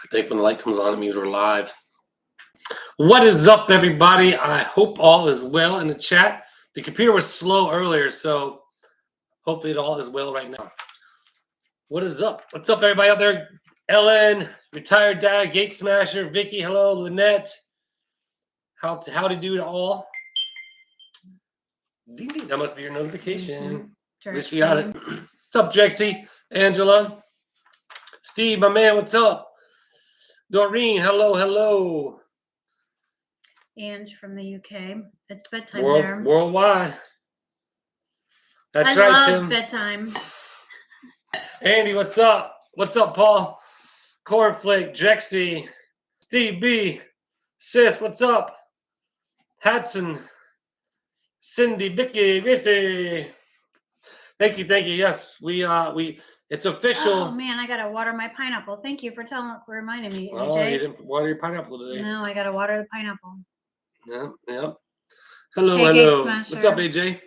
I think when the light comes on, it means we're live. What is up, everybody? I hope all is well in the chat. The computer was slow earlier, so hopefully it all is well right now. What is up? What's up, everybody out there? Ellen, retired dad, gate smasher, Vicky, hello, Lynette. Howdy do to all. Ding, ding. That must be your notification. At least we got it. What's up, Drexy? Angela? Steve, my man, what's up? Doreen, hello. Ange from the UK. It's bedtime there. Worldwide. That's I right, love Tim. bedtime. Andy, what's up? What's up, Paul? Cornflake, Drexy, Steve B, Sis, what's up? Hudson, Cindy, Vicky, Gracie. Thank you. Yes, we it's official. Oh man, I gotta water my pineapple. Thank you for reminding me. Oh, AJ. you didn't water your pineapple today. No, I gotta water the pineapple. Yep. Hello. What's up, AJ?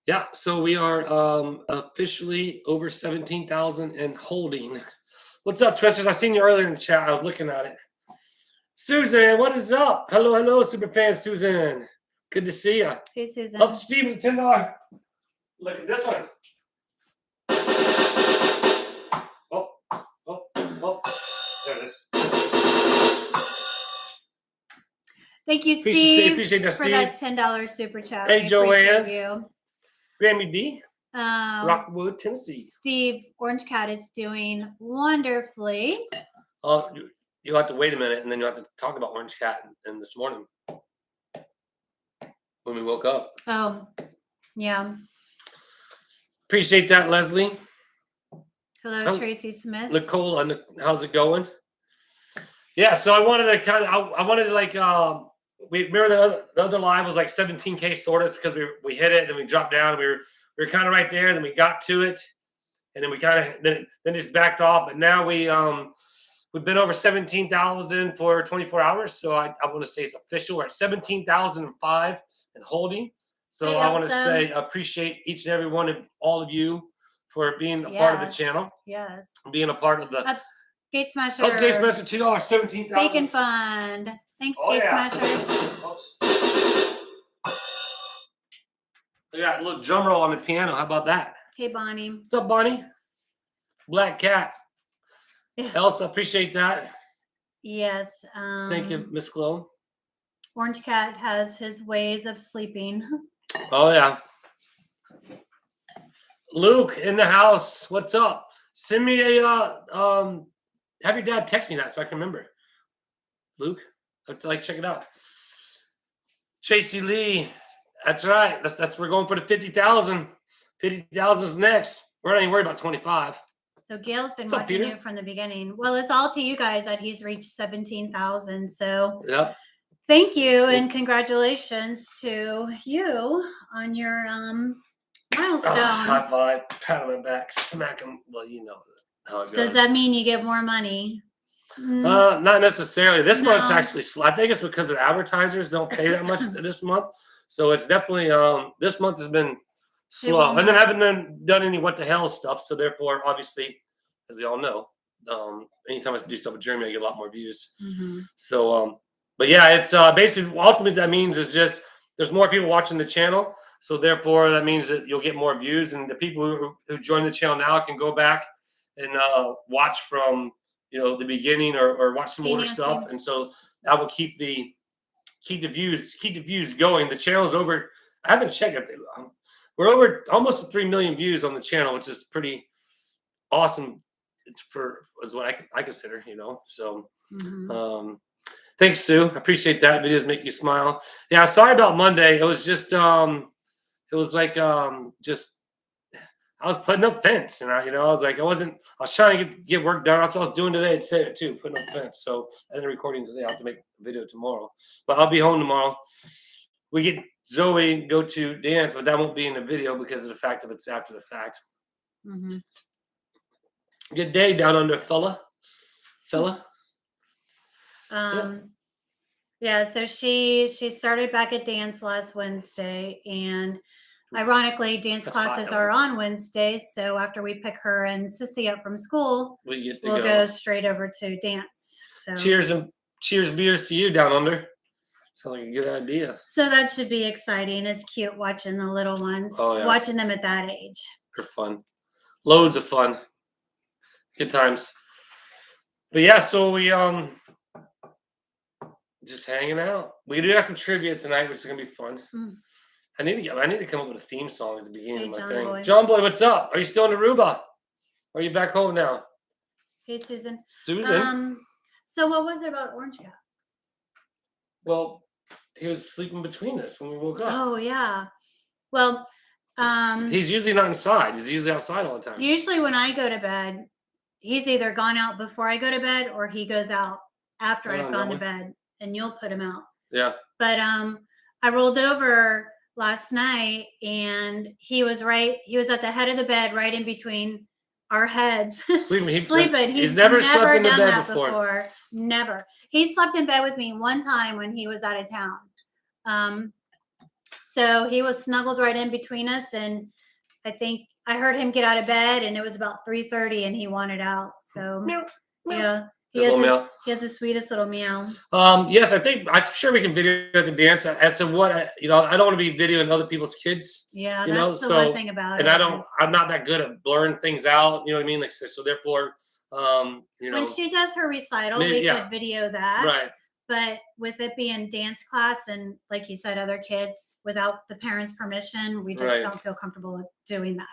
Yeah, so we are officially over 17,000 and holding. What's up, Twisters? I seen you earlier in the chat. I was looking at it. Susan, what is up? Hello, super fan Susan. Good to see you. Hey, Susan. Up, Steve, with $10. Look at this one. Oh. There it is. Thank you, Steve. Appreciate that, Steve. For that $10 super chat. Hey, Joanne. You. Grammy D. Rockwood, Tennessee. Steve, Orange Cat is doing wonderfully. Oh, you'll have to wait a minute, and then you'll have to talk about Orange Cat and this morning when we woke up. Oh, yeah. Appreciate that, Leslie. Hello, Tracy Smith. Nicole, how's it going? Yeah, so I wanted to we remember the other live was like 17K sort of because we hit it, then we dropped down, and we were kind of right there, then we got to it, and then we kind of then just backed off. But now we've been over 17,000 for 24 hours, so I want to say it's official. We're at 17,005 and holding. So I want to say appreciate each and every one of all of you for being a part of the channel. Yes. Being a part of the Gate Smasher. Oh, Gate Smasher, $2, 17,000. Bacon Fund. Thanks, Gate Smasher. Oops. We got a little drum roll on the piano. How about that? Hey, Bonnie. What's up, Bonnie? Black Cat. Elsa, appreciate that. Yes. Thank you, Miss Glow. Orange Cat has his ways of sleeping. Oh, yeah. Luke in the house. What's up? Send me a have your dad text me that so I can remember. Luke, check it out. Tracy Lee, that's right. We're going for the 50,000. 50,000 is next. We're not even worried about 25. So Gail's been watching you from the beginning. Well, it's all to you guys that he's reached 17,000. So yep. Thank you and congratulations to you on your milestone. High five, pat on my back, smack him. Well, you know how it goes. Does that mean you get more money? Not necessarily. This month's actually slow. I think it's because the advertisers don't pay that much this month. So it's definitely this month has been slow. And then I haven't done any what the hell stuff. So therefore, obviously, as we all know, anytime I do stuff with Jeremy, I get a lot more views. Mm-hmm. So but yeah, it's basically ultimately that means is just there's more people watching the channel. So therefore, that means that you'll get more views, and the people who join the channel now can go back and watch from the beginning or watch some older stuff, and so that will keep the views going. The channel's over. I haven't checked it. We're over almost 3 million views on the channel, which is pretty awesome as what I consider. So. Mm-hmm. Thanks, Sue. I appreciate that. Videos make you smile. Yeah, sorry about Monday. It was just just I was putting up fence, and I was trying to get work done. That's what I was doing today too, putting up fence. So I didn't recording today. I'll have to make a video tomorrow, but I'll be home tomorrow. We get Zoe go to dance, but that won't be in the video because of the fact that it's after the fact. Mm-hmm. Good day down under, fella. Yeah, so she started back at dance last Wednesday, and Ironically, dance That's classes hot. are on Wednesdays, so after we pick her and Sissy up from school, We get to we'll go. go straight over to dance. So Cheers beers to you down under. Sounds like a good idea. So that should be exciting. It's cute watching the little ones, watching them at that age. They're fun. Loads of fun. Good times. But yeah, so we just hanging out. We do have some trivia tonight, which is gonna be fun. I need to come up with a theme song at the beginning of my thing. Boy. John Boy, what's up? Are you still in Aruba? Or are you back home now? Hey, Susan. Susan. So what was it about Orange Cat? Well, he was sleeping between us when we woke up. Oh yeah. Well, he's usually not inside. He's usually outside all the time. Usually when I go to bed, he's either gone out before I go to bed or he goes out after I've gone to bed, and you'll put him out. Yeah. But I rolled over last night and he was at the head of the bed, right in between our heads. Sleeping. He's never slept in the bed before. Never. He slept in bed with me one time when he was out of town. So he was snuggled right in between us, and I think I heard him get out of bed, and it was about 3:30, and he wanted out. So meow, meow. Yeah. He has the sweetest little meow. Yes, I'm sure we can video the dance as to what I don't want to be videoing other people's kids. Yeah, that's the one thing about it. And I'm not that good at blurring things out. You know what I mean? Like, so therefore, when she does her recital, we could video that. Right. But with it being dance class and, like you said, other kids without the parents' permission, we just don't feel comfortable with doing that.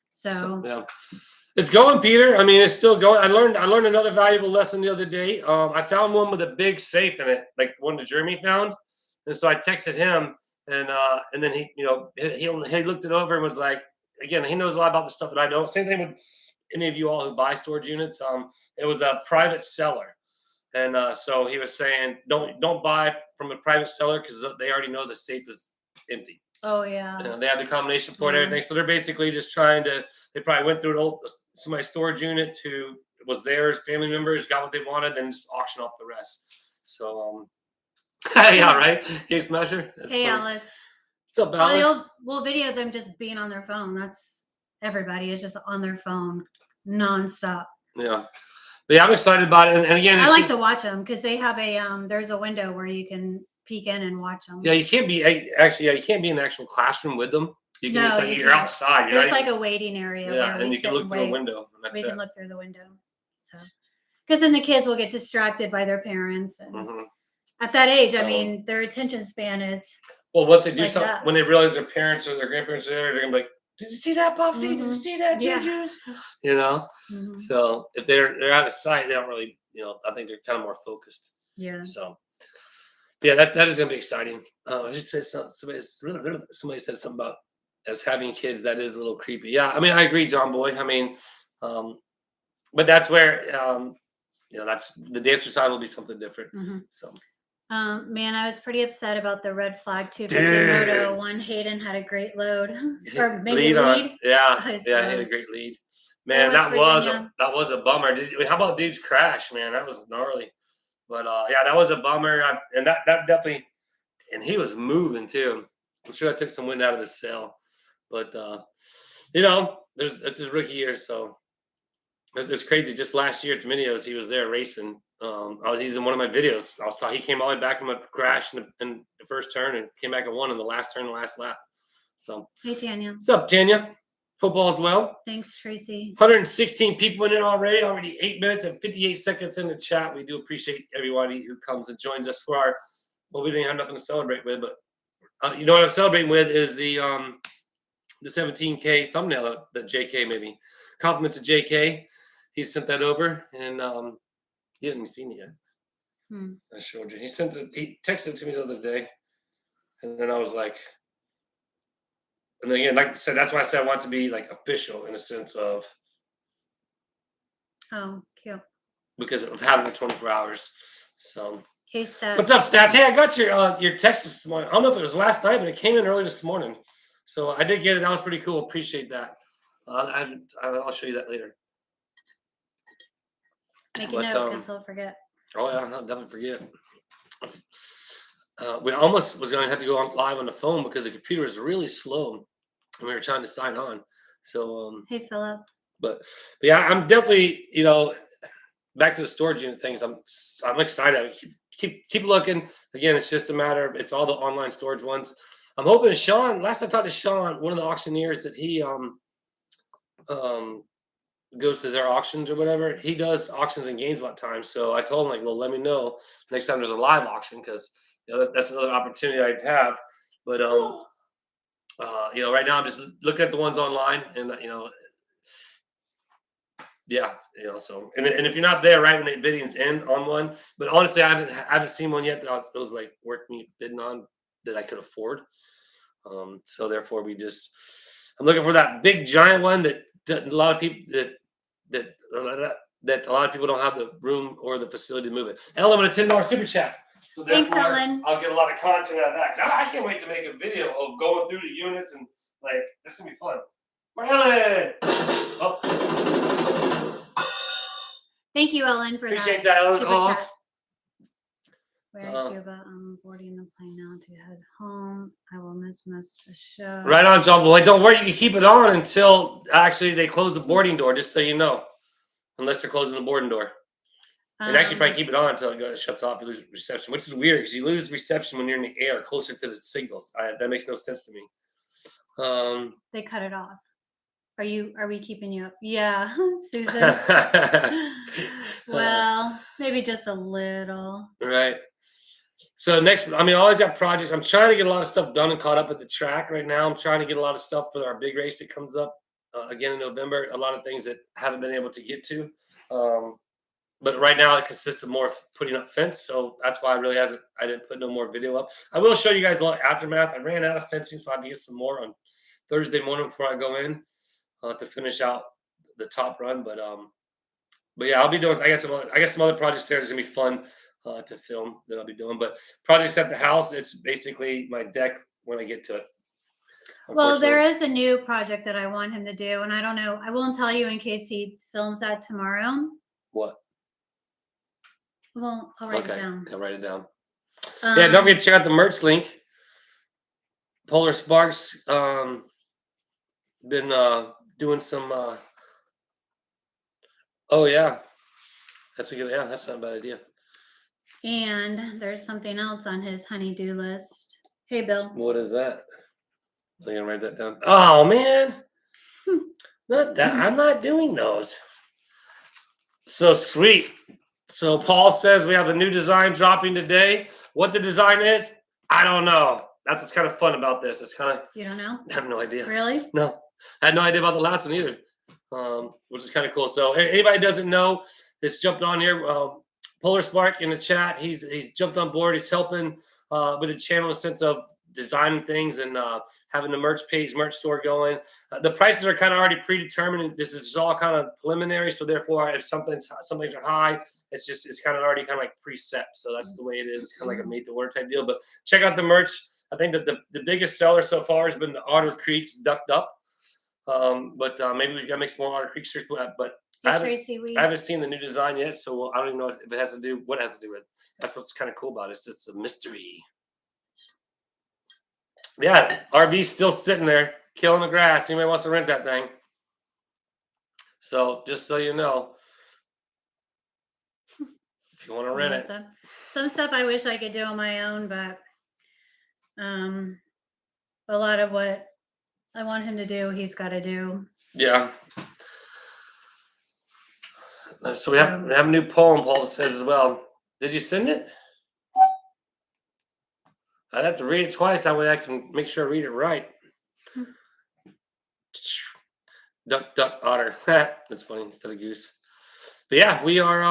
So yeah. It's going, Peter. I mean, it's still going. I learned another valuable lesson the other day. I found one with a big safe in it, like one that Jeremy found. And so I texted him, and then he looked it over and was like, again, he knows a lot about the stuff that I don't. Same thing with any of you all who buy storage units. It was a private seller, and so he was saying, don't buy from a private seller because they already know the safe is empty. Oh yeah. They have the combination for it and everything. So they're basically just they probably went through somebody's storage unit who was theirs, family members, got what they wanted, then just auction off the rest. So yeah, right? Hey Smasher. That's funny. Alice. What's up, Alice? We'll video them just being on their phone. That's everybody is just on their phone nonstop. Yeah. But yeah, I'm excited about it. And again, I like to watch them because they have there's a window where you can peek in and watch them. Yeah, you can't be you can't be in an actual classroom with them. You can you're outside. There's like a waiting area. Yeah, and you can look through a window. We can look through the window. So, because then the kids will get distracted by their parents, and at that age, I mean, their attention span is. Well, once they do something, when they realize their parents or their grandparents are there, they're gonna be like, "Did you see that, Popsy? Did you see that, Juju's?" So if they're out of sight, they don't really, I think they're kind of more focused. Yeah. So. Yeah, that is going to be exciting. I just said somebody said something about us having kids. That is a little creepy. Yeah, I mean, I agree, John Boy. I mean, but that's where that's the dance side will be something different. So, man, I was pretty upset about the red flag 250 moto. One Hayden had a great load, or maybe lead. Yeah, he had a great lead. Man, that was a bummer. How about dude's crash? Man, that was gnarly. But yeah, that was a bummer, and that definitely, and he was moving too. I'm sure that took some wind out of his sail. But it's his rookie year, so it's crazy. Just last year at Dominios, he was there racing. I was using one of my videos. He came all the way back from a crash in the first turn and came back and won in the last turn, the last lap. So hey, Tanya. What's up, Tanya? Hope all is well. Thanks, Tracy. 116 people in it already 8 minutes and 58 seconds in the chat. We do appreciate everybody who comes and joins us for we didn't have nothing to celebrate with, but what I'm celebrating with is the 17K thumbnail that JK made me. Compliments to JK. He sent that over, and he hadn't seen it yet. I showed you. He texted it to me the other day, and then I was like, and then again, like I said, that's why I said I want to be like official in a sense of. Oh, cute. Because of having the 24 hours. So. Hey, Stats. What's up, Stats? Hey, I got your text this morning. I don't know if it was last night, but it came in early this morning. So I did get it. That was pretty cool. Appreciate that. I'll show you that later. Make a note because he'll forget. Oh, yeah, I'll definitely forget. We almost was going to have to go on live on the phone because the computer is really slow. and we were trying to sign on. So hey Philip. But yeah, I'm definitely, back to the storage unit things. I'm excited. Keep looking. Again, it's just a matter of it's all the online storage ones. I'm hoping Sean. Last I talked to Sean, one of the auctioneers, that he um goes to their auctions or whatever. He does auctions in Gainesville at times. So I told him, like, well, let me know next time there's a live auction, because that's another opportunity I'd have. But right now I'm just looking at the ones online, and yeah, so and if you're not there right when the biddings end on one, but honestly, I haven't seen one yet that was like worth me bidding on that I could afford. So therefore, I'm looking for that big giant one that a lot of people that a lot of people don't have the room or the facility to move it. Ellen with a $10 super chat. So thanks, therefore, Ellen. I'll get a lot of content out of that. I can't wait to make a video of going through the units, and like, this is gonna be fun. Ellen. Oh. Thank you, Ellen, for Appreciate that, Ellen. super chat. Where Cuba, I'm boarding the plane now to head home. I will miss the show. Right on, John Boy. Don't worry, you can keep it on until actually they close the boarding door, just so you know. Unless they're closing the boarding door. And actually probably keep it on until it shuts off, you lose reception, which is weird because you lose reception when you're in the air closer to the signals. That makes no sense to me. They cut it off. Are we keeping you up? Yeah, Susan. Well, maybe just a little. Right. So next, I always got projects. I'm trying to get a lot of stuff done and caught up at the track right now. I'm trying to get a lot of stuff for our big race that comes up again in November. A lot of things that haven't been able to get to. But right now it consists of more putting up fence. So that's why I didn't put no more video up. I will show you guys a lot of aftermath. I ran out of fencing, so I had to get some more on Thursday morning before I go in to finish out the top run. But yeah, I'll be doing, I guess some other projects there. It's gonna be fun to film that I'll be doing. But projects at the house, it's basically my deck when I get to it. Well, there is a new project that I want him to do, and I don't know. I won't tell you in case he films that tomorrow. What? Well, I'll write it down. I'll write it down. Yeah, don't forget to check out the merch link. Polar Sparks been doing some oh yeah. That's not a bad idea. And there's something else on his honey-do list. Hey, Bill. What is that? I'm gonna write that down. Oh man. Not that. I'm not doing those. So sweet. So Paul says we have a new design dropping today. What the design is, I don't know. That's what's kind of fun about this. It's kind of, you don't know? I have no idea. Really? No, I had no idea about the last one either, which is kind of cool. So anybody doesn't know, this jumped on here. Polar Spark in the chat. He's jumped on board. He's helping with the channel in the sense of designing things and having the merch store going. The prices are kind of already predetermined, and this is all kind of preliminary. So therefore, if some things are high, it's kind of already kind of like preset. So that's the way it is. It's kind of like a made to order type deal. But check out the merch. I think that the biggest seller so far has been the Otter Creeks Ducked Up. But maybe we gotta make some more Otter Creek shirts. But I haven't seen the new design yet, so I don't even know if it has to do what it has to do with. That's what's kind of cool about it. It's just a mystery. Yeah, RV's still sitting there, killing the grass. Anybody wants to rent that thing? So just so you know, if you want to rent it. Some stuff I wish I could do on my own, but a lot of what I want him to do, he's got to do. Yeah. So we have a new poem Paul says as well. Did you send it? I'd have to read it twice. That way I can make sure I read it right. Duck, duck, otter. That's funny instead of goose. But yeah, we are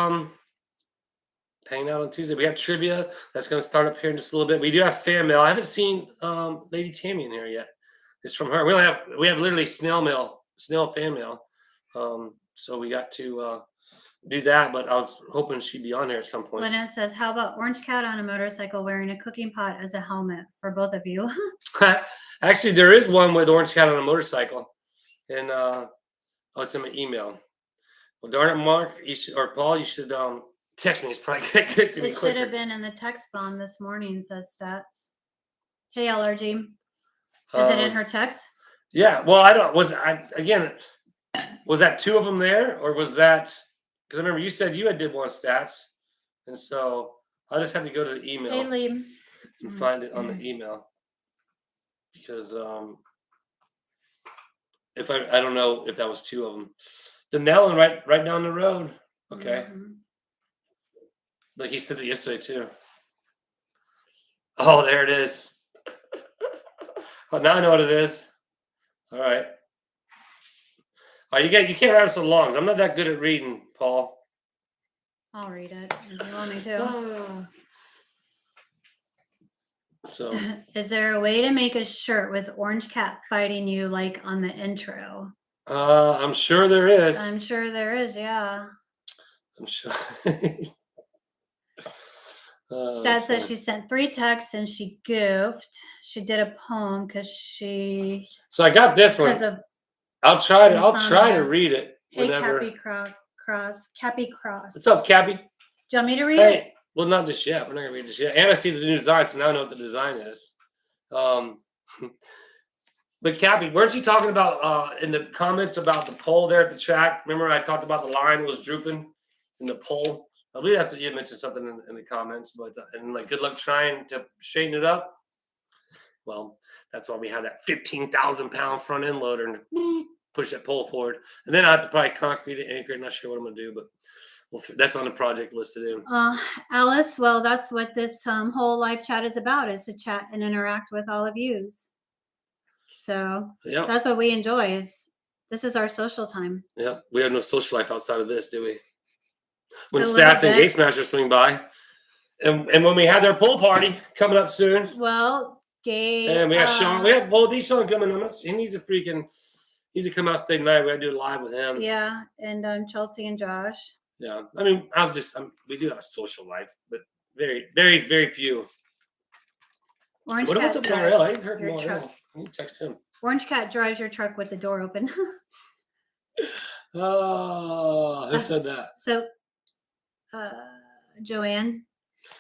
hanging out on Tuesday. We have trivia that's going to start up here in just a little bit. We do have fan mail. I haven't seen Lady Tammy in here yet. It's from her. We have literally snail fan mail. So we got to do that, but I was hoping she'd be on here at some point. Lynette says, how about Orange Cat on a motorcycle wearing a cooking pot as a helmet for both of you? Actually, there is one with Orange Cat on a motorcycle. And it's in my email. Well, darn it, Mark, Paul, you should text me. It's probably going to get to me quicker. It should have been in the text bomb this morning, says Stats. Hey, LRG. Is it in her text? Yeah. Well, I don't. Was that two of them there, or was that? Because I remember you said you had did one stats, and so I just had to go to the Hey, email Liam. and find it on the email because if I don't know if that was two of them. The Nellen right down the road. Okay. Like he said it yesterday too. Oh, there it is. Oh, now I know what it is. All right. Oh, you can't write so long. I'm not that good at reading, Paul. I'll read it if you want me to. So, is there a way to make a shirt with Orange Cat fighting you like on the intro? I'm sure there is. I'm sure there is. Yeah. I'm sure. Stat says she sent 3 texts and she goofed. She did a poem because she. So I got this one. I'll try to read it. Hey, Cappy Cross. Cappy Cross. What's up, Cappy? Do you want me to read it? Well, not just yet. We're not gonna read this yet. And I see the new design, so now I know what the design is. But Cappy, weren't you talking about in the comments about the pole there at the track? Remember I talked about the line was drooping in the pole? I believe that's what you mentioned something in the comments, but and like good luck trying to straighten it up. Well, that's why we have that 15,000-pound front end loader and push that pole forward. And then I have to probably concrete it, anchor it. Not sure what I'm gonna do, but that's on the project list to do. Alice, well, that's what this whole live chat is about, is to chat and interact with all of yous. So that's what we enjoy. This is our social time. Yeah, we have no social life outside of this, do we? When Stats and Gate Smasher swing by, and when we have their pool party coming up soon. Well, and we have Sean. We have both these Sean coming on. He needs to come out stay tonight. We gotta do it live with him. Yeah, and Chelsea and Josh. Yeah, I mean, we do have a social life, but very, very, very few. Orange Cat what's up with RL? I ain't heard more. I need to text him. Orange Cat drives your truck with the door open. Oh, who said that? So, Joanne.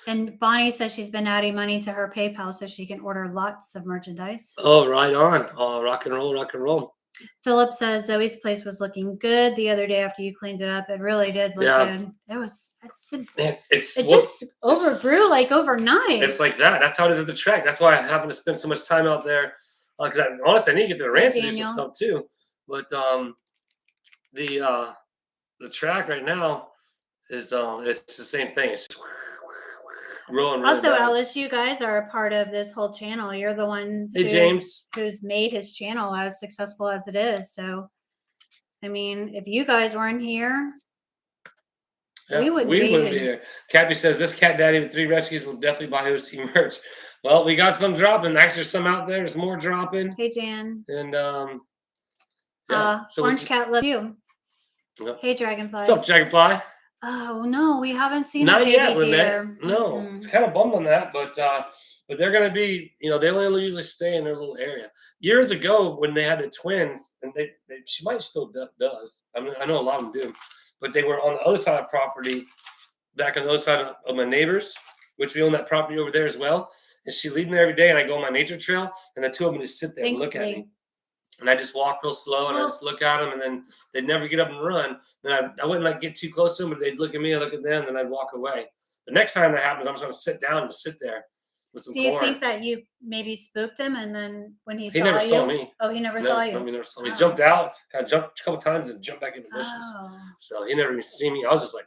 And Bonnie says she's been adding money to her PayPal so she can order lots of merchandise. Oh, right on. Oh, rock and roll, rock and roll. Philip says Zoe's place was looking good the other day after you cleaned it up. It really did look good. It just overgrew like overnight. It's like that. That's how it is at the track. That's why I happen to spend so much time out there. Because honestly, I need to get to the ranch and do some stuff too. But the track right now is it's the same thing. It's growing really also bad. Alice, you guys are a part of this whole channel. You're the one who's made his channel as successful as it is. So I mean, if you guys weren't here, we wouldn't be here. Cappy says this cat daddy with 3 rescues will definitely buy OC merch. Well, we got some dropping. Actually, there's some out there. There's more dropping. Hey, Jan. And so Orange Cat love you. Yep. Hey, Dragonfly. What's up, Dragonfly? Oh no, we haven't seen not yet, Lynette. No, kind of bummed on that, but they're gonna be, they only usually stay in their little area. Years ago, when they had the twins, and she might still does. I mean, I know a lot of them do, but they were on the other side of the property, back on the other side of my neighbors, which we own that property over there as well. And she leave me every day, and I go on my nature trail, and the two of them just sit there and look at me. And I just walk real slow, and I just look at them, and then they'd never get up and run. Then I wouldn't get too close to them, but they'd look at me, I look at them, and then I'd walk away. The next time that happens, I'm just going to sit down and sit there with some corn. Do you think that you maybe spooked him, and then when he never saw me. Oh, he never saw you? No, he never saw me. He jumped out, kind of jumped a couple times, and jumped back into the bushes. Oh. So he never even see me. I was just like,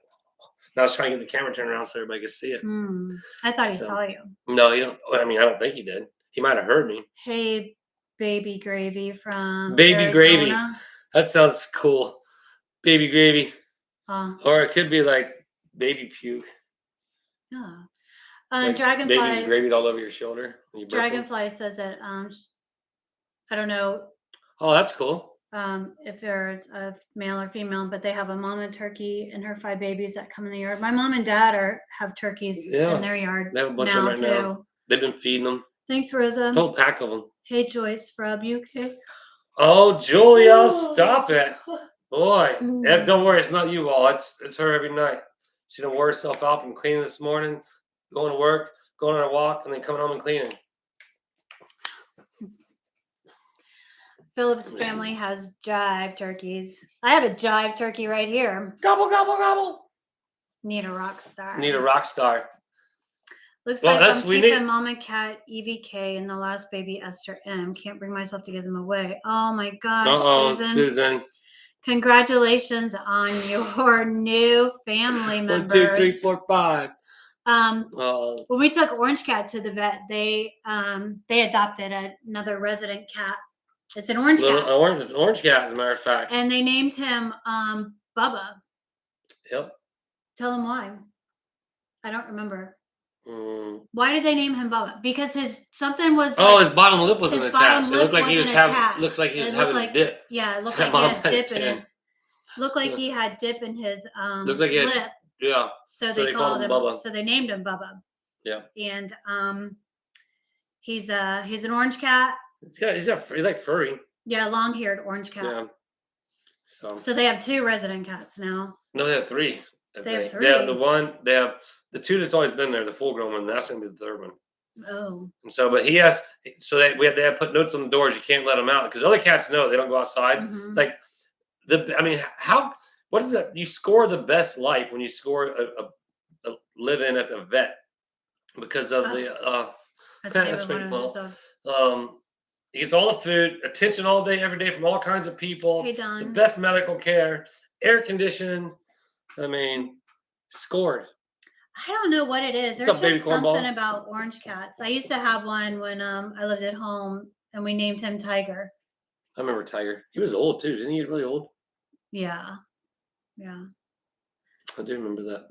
now I was trying to get the camera turned around so everybody could see it. I thought he saw you. No, he don't. I mean, I don't think he did. He might have heard me. Hey, Baby Gravy from Baby Arizona. Gravy. That sounds cool. Baby Gravy. Or it could be like baby puke. Oh. Like Dragonfly. Baby's gravy all over your shoulder. Dragonfly says that I don't know. Oh, that's cool. If there's a male or female, but they have a mama turkey and her 5 babies that come in the yard. My mom and dad have turkeys in their yard. They have a bunch of them right now. They've been feeding them. Thanks, Rosa. A whole pack of them. Hey, Joyce from UK. Oh, Julia, stop it. Boy, don't worry, it's not you all. It's her every night. She done wore herself out from cleaning this morning, going to work, going on a walk, and then coming home and cleaning. Philip's family has jive turkeys. I have a jive turkey right here. Gobble, gobble, gobble. Need a rock star. Need a rock star. Looks like I'm keeping Mama Cat EVK and the last baby Esther M. Can't bring myself to give them away. Oh my gosh, Susan. Congratulations on your new family members. 1, 2, 3, 4, 5. When we took Orange Cat to the vet, they adopted another resident cat. It's an orange cat. It's an orange cat, as a matter of fact. And they named him Bubba. Yep. Tell them why. I don't remember. Why did they name him Bubba? Because his something was. His bottom lip wasn't attached. It looked like he was having. Looks like he was having a dip. Yeah, it looked like he had dip in his. Looked like he had dip in his looked like lip. Yeah. So they called him Bubba. So they named him Bubba. Yeah. And he's an orange cat. He's like furry. Yeah, long-haired orange cat. Yeah. So they have 2 resident cats now. No, they have 3. They have 3. They have they have the 2 that's always been there, the full-grown one. That's gonna be the 3rd one. Oh. And so, but he has. So they have put notes on the doors. You can't let them out because other cats know they don't go outside. Mm-hmm. Like what is it? You score the best life when you score a live-in at the vet because of that's pretty cool. He gets all the food, attention all day, every day from all kinds of people. Hey, Don. The best medical care, air conditioned. Scored. I don't know what it is. There's just something about orange cats. I used to have one when I lived at home, and we named him Tiger. I remember Tiger. He was old too, didn't he? Get really old. Yeah. Yeah. I do remember that.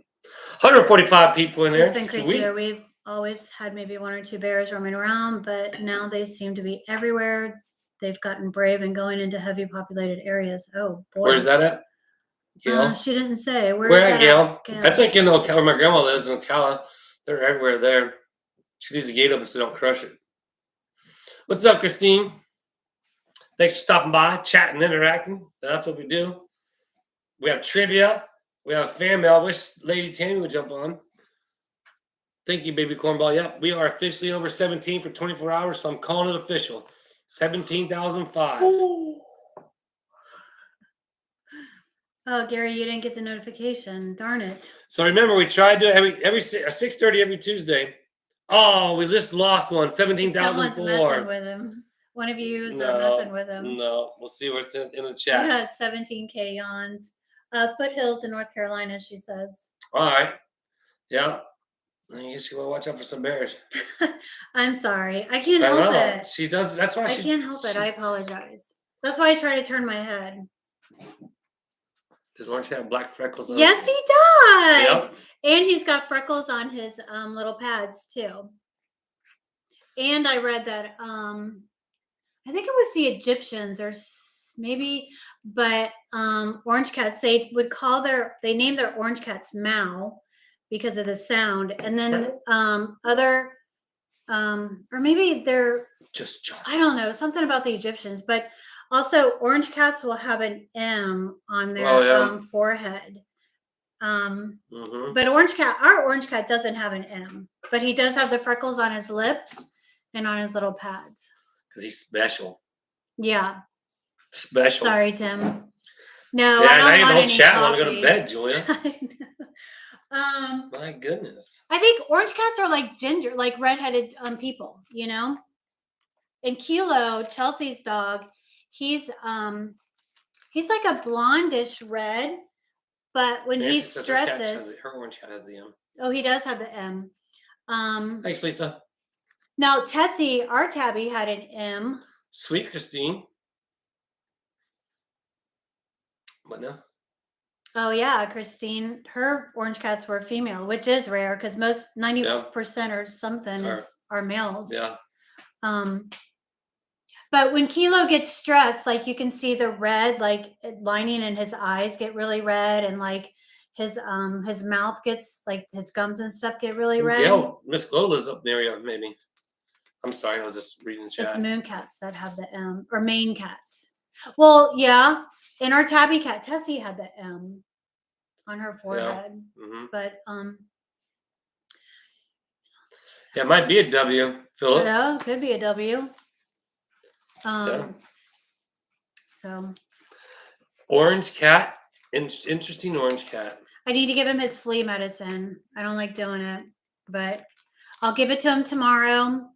145 people in there. It's been crazy there. We've always had maybe 1 or 2 bears roaming around, but now they seem to be everywhere. They've gotten brave and going into heavy populated areas. Oh boy. Where's that at? Gail? She didn't say. Where at, Gail? That's like in Ocala. Where my grandma lives in Ocala. They're everywhere there. She leaves the gate open so they don't crush it. What's up, Christine? Thanks for stopping by, chatting, interacting. That's what we do. We have trivia. We have fan mail. I wish Lady Tammy would jump on. Thank you, baby cornball. Yep, we are officially over 17 for 24 hours, so I'm calling it official. 17,005. Oh, Gary, you didn't get the notification. Darn it. So remember, we tried to every 6:30 every Tuesday. Oh, we just lost one. 17,004. Someone's messing with him. One of you is messing with him. No, we'll see what's in the chat. Yeah, 17K yawns. Foothills in North Carolina, she says. All right. Yeah. I guess you will watch out for some bears. I'm sorry. I can't help it. She does. That's why I can't help it. I apologize. That's why I try to turn my head. Does Orange have black freckles on Yes, he does. Yep. And he's got freckles on his little pads too. And I read that I think it was the Egyptians or maybe, but orange cats, they name their orange cats Mao because of the sound. And then or maybe they're just I don't know, something about the Egyptians, but also orange cats will have an M on their forehead. But our orange cat doesn't have an M, but he does have the freckles on his lips and on his little pads. Because he's special. Yeah. Special. Sorry, Tim. No, yeah, I don't want the whole any chat coffee. want to go to bed, Julia. My goodness. I think orange cats are like ginger, like redheaded people, you know. And Kilo, Chelsea's dog, he's like a blondish red, but when he stresses, her orange cat has the M. Oh, he does have the M. Thanks, Lisa. Now Tessie, our tabby, had an M. Sweet Christine. What now? Oh yeah, Christine. Her orange cats were female, which is rare because most 90% or something are males. Yeah. But when Kilo gets stressed, like you can see the red, like lining in his eyes get really red, and like his mouth gets like his gums and stuff get really red. Yeah, Miss Glola's up near you, maybe. I'm sorry, I was just reading the chat. It's moon cats that have the M, or Maine cats. Well, yeah, and our tabby cat Tessie had the M on her forehead, but yeah, it might be a W, Philip. Yeah, could be a W. So. Orange cat. Interesting orange cat. I need to give him his flea medicine. I don't like doing it, but I'll give it to him tomorrow.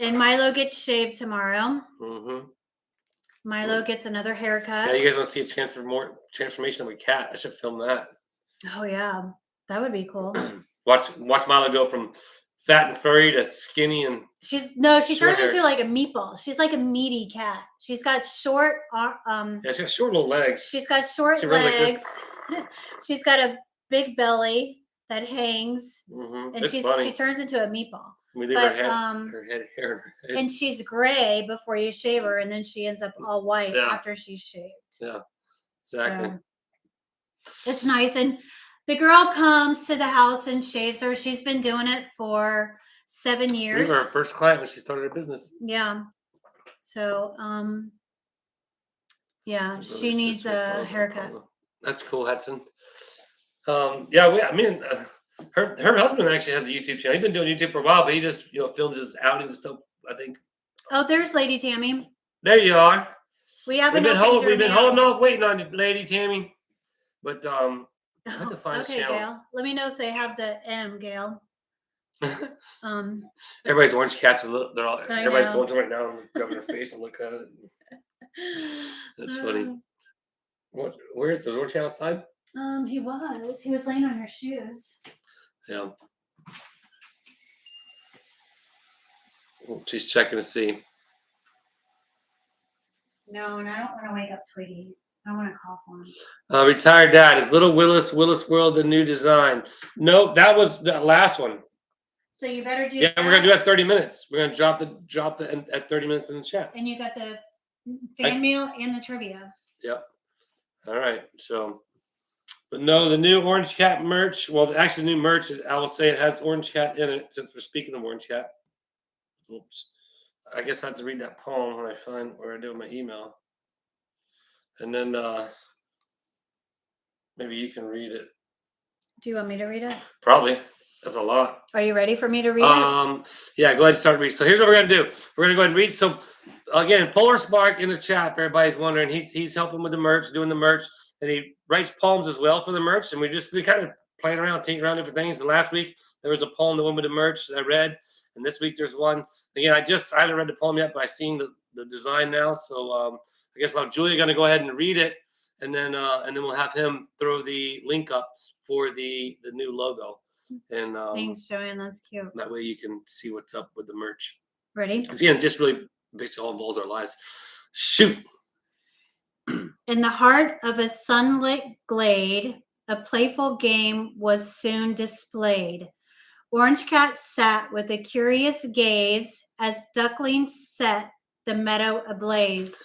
And Milo gets shaved tomorrow. Mm-hmm. Milo gets another haircut. Yeah, you guys want to see a transformation of a cat? I should film that. Oh yeah, that would be cool. Watch Milo go from fat and furry to skinny and. She turns into like a meatball. She's like a meaty cat. She's got short Yeah, she's got short little legs. She's got short legs. Like she's got a big belly that hangs, and she turns into a meatball. We leave her hair in her head. And she's gray before you shave her, and then she ends up all white after she's shaved. Yeah, exactly. So, it's nice. And the girl comes to the house and shaves her. She's been doing it for 7 years. We were her first client when she started her business. Yeah. So, yeah, she needs a haircut. That's cool, Hudson. Her husband actually has a YouTube channel. He's been doing YouTube for a while, but he just films his outings and stuff, I think. Oh, there's Lady Tammy. There you are. We've been holding off waiting on you, Lady Tammy. But I have to find okay, Gail. Let me know if they have the M, Gail. Everybody's orange cats. Everybody's going to right now and grabbing their face and look at it. That's funny. Where is the orange cat outside? He was laying on your shoes. Yeah. Well, she's checking to see. No, and I don't want to wake up Twiggy. I want to call for him. Retired dad. Is Little Willis World the new design? Nope, that was the last one. So you better do. Yeah, we're gonna do it at 30 minutes. We're gonna drop the at 30 minutes in the chat. And you got the fan mail and the trivia. Yep. All right. So, but no, the new Orange Cat merch. Well, actually, the new merch. I will say it has Orange Cat in it. Since we're speaking of Orange Cat. Oops. I guess I have to read that poem when I find where I do my email. And then maybe you can read it. Do you want me to read it? Probably. That's a lot. Are you ready for me to read it? Yeah, go ahead and start reading. So here's what we're going to do. We're going to go ahead and read. So again, Polar Spark in the chat, if everybody's wondering, he's helping with the merch, doing the merch. And he writes poems as well for the merch. And we kind of playing around, tinkering around different things. And last week, there was a poem that went with the merch that I read. And this week, there's one. Again, I haven't read the poem yet, but I've seen the design now. So I guess we'll have Julia going to go ahead and read it. And then we'll have him throw the link up for the new logo. And thanks, Joanne. That's cute. That way you can see what's up with the merch. Ready? Because again, just really basically all involves our lives. Shoot. In the heart of a sunlit glade, a playful game was soon displayed. Orange Cat sat with a curious gaze as ducklings set the meadow ablaze.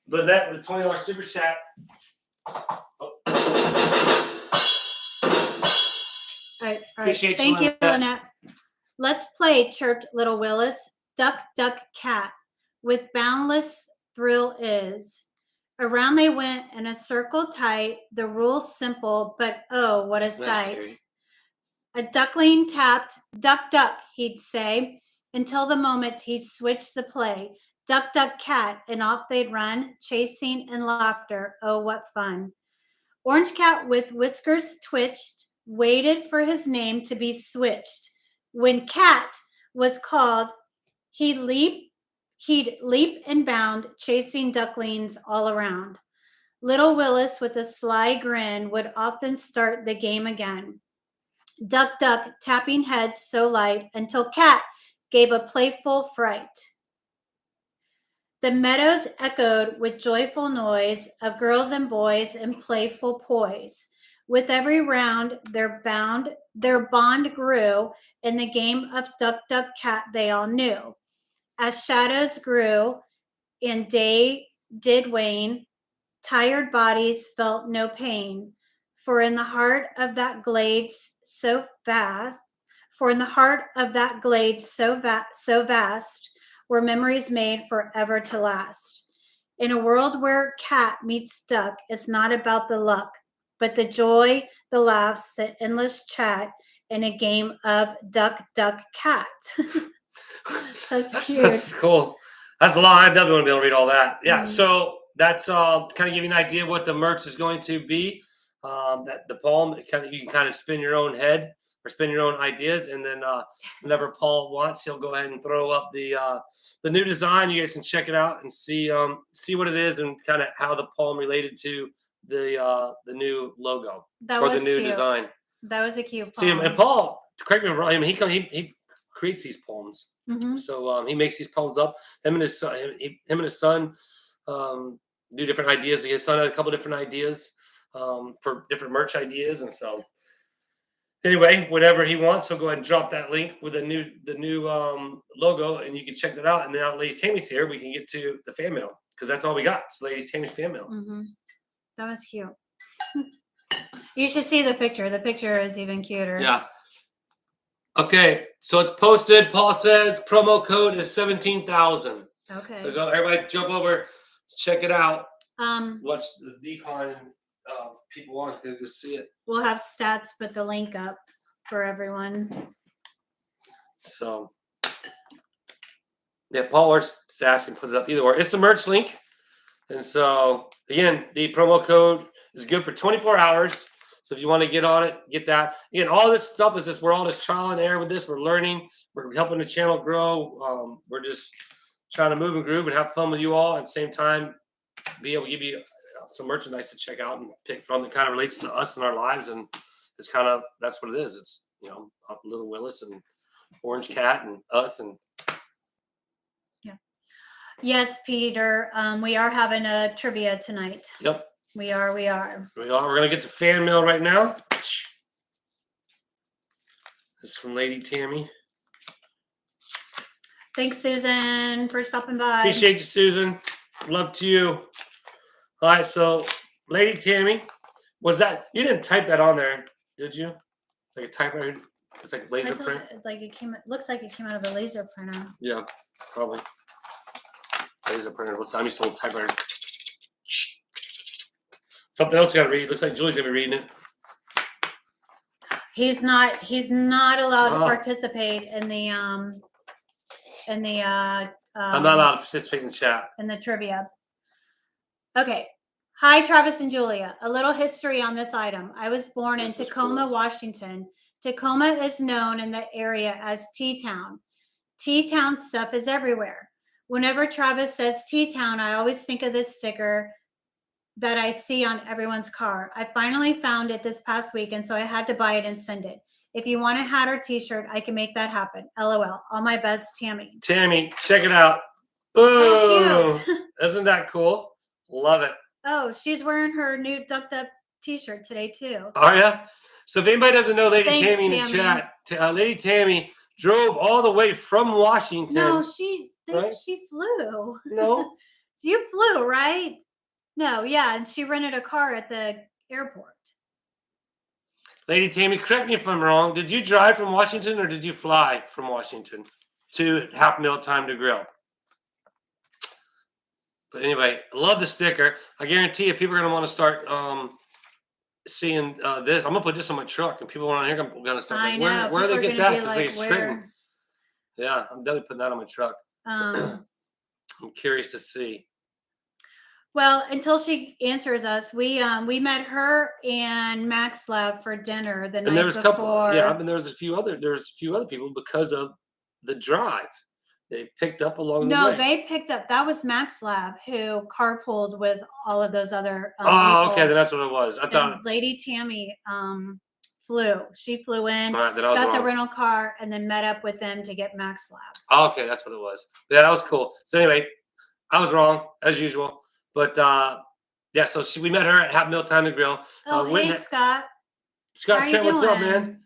Lynette with $20 super chat. All right. Thank you, Lynette. Let's play, chirped little Willis. Duck, duck, cat. With boundless thrill is. Around they went in a circle tight. The rules simple, but oh, what a sight. A duckling tapped, duck, duck, he'd say, until the moment he'd switch the play. Duck, duck, cat, and off they'd run, chasing and laughter. Oh, what fun. Orange Cat with whiskers twitched, waited for his name to be switched. When cat was called, he'd leap and bound, chasing ducklings all around. Little Willis with a sly grin would often start the game again. Duck, duck, tapping heads so light until cat gave a playful fright. The meadows echoed with joyful noise of girls and boys in playful poise. With every round, their bond grew. In the game of duck, duck, cat, they all knew. As shadows grew and day did wane, tired bodies felt no pain. For in the heart of that glade so vast, were memories made forever to last. In a world where cat meets duck, it's not about the luck, but the joy, the laughs, the endless chat in a game of duck, duck, cat. That's cute. That's cool. That's a lot. I definitely want to be able to read all that. Yeah. So that's kind of give you an idea what the merch is going to be. That the poem, you can kind of spin your own head or spin your own ideas, and then whenever Paul wants, he'll go ahead and throw up the new design. You guys can check it out and see what it is and kind of how the poem related to the new logo or the new cute. design. That was a cute poem. See, and Paul, correct me if I'm wrong, I mean, he creates these poems. Mm-hmm. So he makes these poems up. Him and his son do different ideas. His son had a couple different ideas for different merch ideas, and so anyway, whatever he wants, he'll go ahead and drop that link with the new logo, and you can check that out. And then now Ladies Tammy's here, we can get to the fan mail because that's all we got. It's Ladies Tammy's fan mail. Mm-hmm. That was cute. You should see the picture. The picture is even cuter. Yeah. Okay, so it's posted. Paul says promo code is 17,000. Okay. So go, everybody, jump over, check it out. Watch the decline. People want to go see it. We'll have stats, put the link up for everyone. So, yeah, Paul or Stats can put it up either or. It's the merch link, and so again, the promo code is good for 24 hours. So if you want to get on it, get that. Again, all this stuff is just we're all just trial and error with this. We're learning. We're helping the channel grow. We're just trying to move and groove and have fun with you all at the same time. Be able to give you some merchandise to check out and pick from that kind of relates to us and our lives, and it's kind of that's what it is. It's little Willis and Orange Cat and us and yeah. Yes, Peter. We are having a trivia tonight. Yep. We are. We're gonna get to fan mail right now. This is from Lady Tammy. Thanks, Susan, for stopping by. Appreciate you, Susan. Love to you. All right, so Lady Tammy, was that you didn't type that on there, did you? Like a typewriter? It's like laser print. Looks like it came out of a laser printer. Yeah, probably. Laser printer. What's I'm used to typewriter. Something else you gotta read. Looks like Julie's gonna be reading it. He's not allowed to participate in the I'm not allowed to participate in the chat. In the trivia. Okay. Hi, Travis and Julia. A little history on this item. I was born in Tacoma, Washington. Tacoma is known in the area as T-Town. T-Town stuff is everywhere. Whenever Travis says T-Town, I always think of this sticker that I see on everyone's car. I finally found it this past week, and so I had to buy it and send it. If you want a hat or t-shirt, I can make that happen. LOL. All my best, Tammy. Tammy, check it out. Ooh, isn't that cool? Love it. Oh, she's wearing her new ducked up t-shirt today too. Oh yeah. So if anybody doesn't know Lady Tammy in the chat, Lady Tammy drove all the way from Washington. No, she flew. No. You flew, right? No, yeah, and she rented a car at the airport. Lady Tammy, correct me if I'm wrong. Did you drive from Washington or did you fly from Washington to Half Meal Time to Grill? But anyway, I love the sticker. I guarantee you people are going to want to start seeing this. I'm going to put this on my truck, and people around here are going to start like, where do they get that? Because they get straightened. Yeah, I'm definitely putting that on my truck. I'm curious to see. Well, until she answers us, we met her and Max Lab for dinner the night before. There was a few other people because of the drive. They picked up along the way. No, they picked up. That was Max Lab who carpooled with all of those other. Okay, then that's what it was. I thought Lady Tammy flew. She flew in, got the rental car, and then met up with them to get Max Lab. Okay, that's what it was. Yeah, that was cool. So anyway, I was wrong as usual. But yeah, so we met her at Half Meal Time to Grill. Hey, Scott. Scott Trent, what's up, man?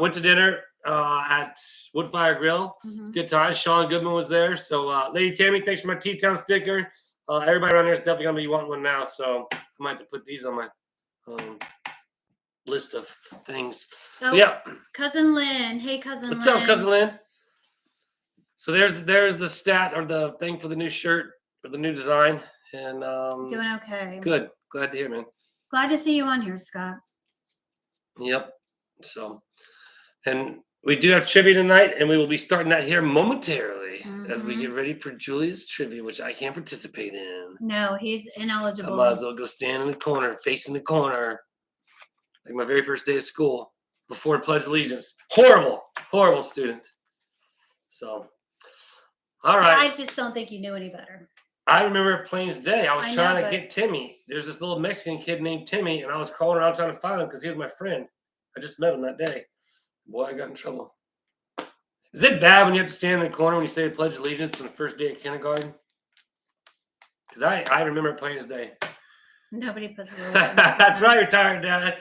Went to dinner at Woodfire Grill. Mm-hmm. Good time. Sean Goodman was there. So Lady Tammy, thanks for my T-Town sticker. Everybody around here is definitely going to be wanting one now. So I might have to put these on my list of things. Oh, so yeah. Cousin Lynn. Hey, Cousin Lynn. What's up, Cousin Lynn? So there's the stat or the thing for the new shirt or the new design. And doing okay. Good. Glad to hear, man. Glad to see you on here, Scott. Yep. So, and We do have trivia tonight, and we will be starting that here momentarily as we get ready for Julia's trivia, which I can't participate in. No, he's ineligible. I might as well go stand in the corner, facing the corner, like my very first day of school before Pledge Allegiance. Horrible student. So, all right. I just don't think you knew any better. I remember plain as day. I was trying to get Timmy. There's this little Mexican kid named Timmy, and I was crawling around trying to find him because he was my friend. I just met him that day. Boy, I got in trouble. Is it bad when you have to stand in the corner when you say the Pledge of Allegiance on the first day of kindergarten? Because I remember it plain as day. Nobody puts rules. That's right, retired dad.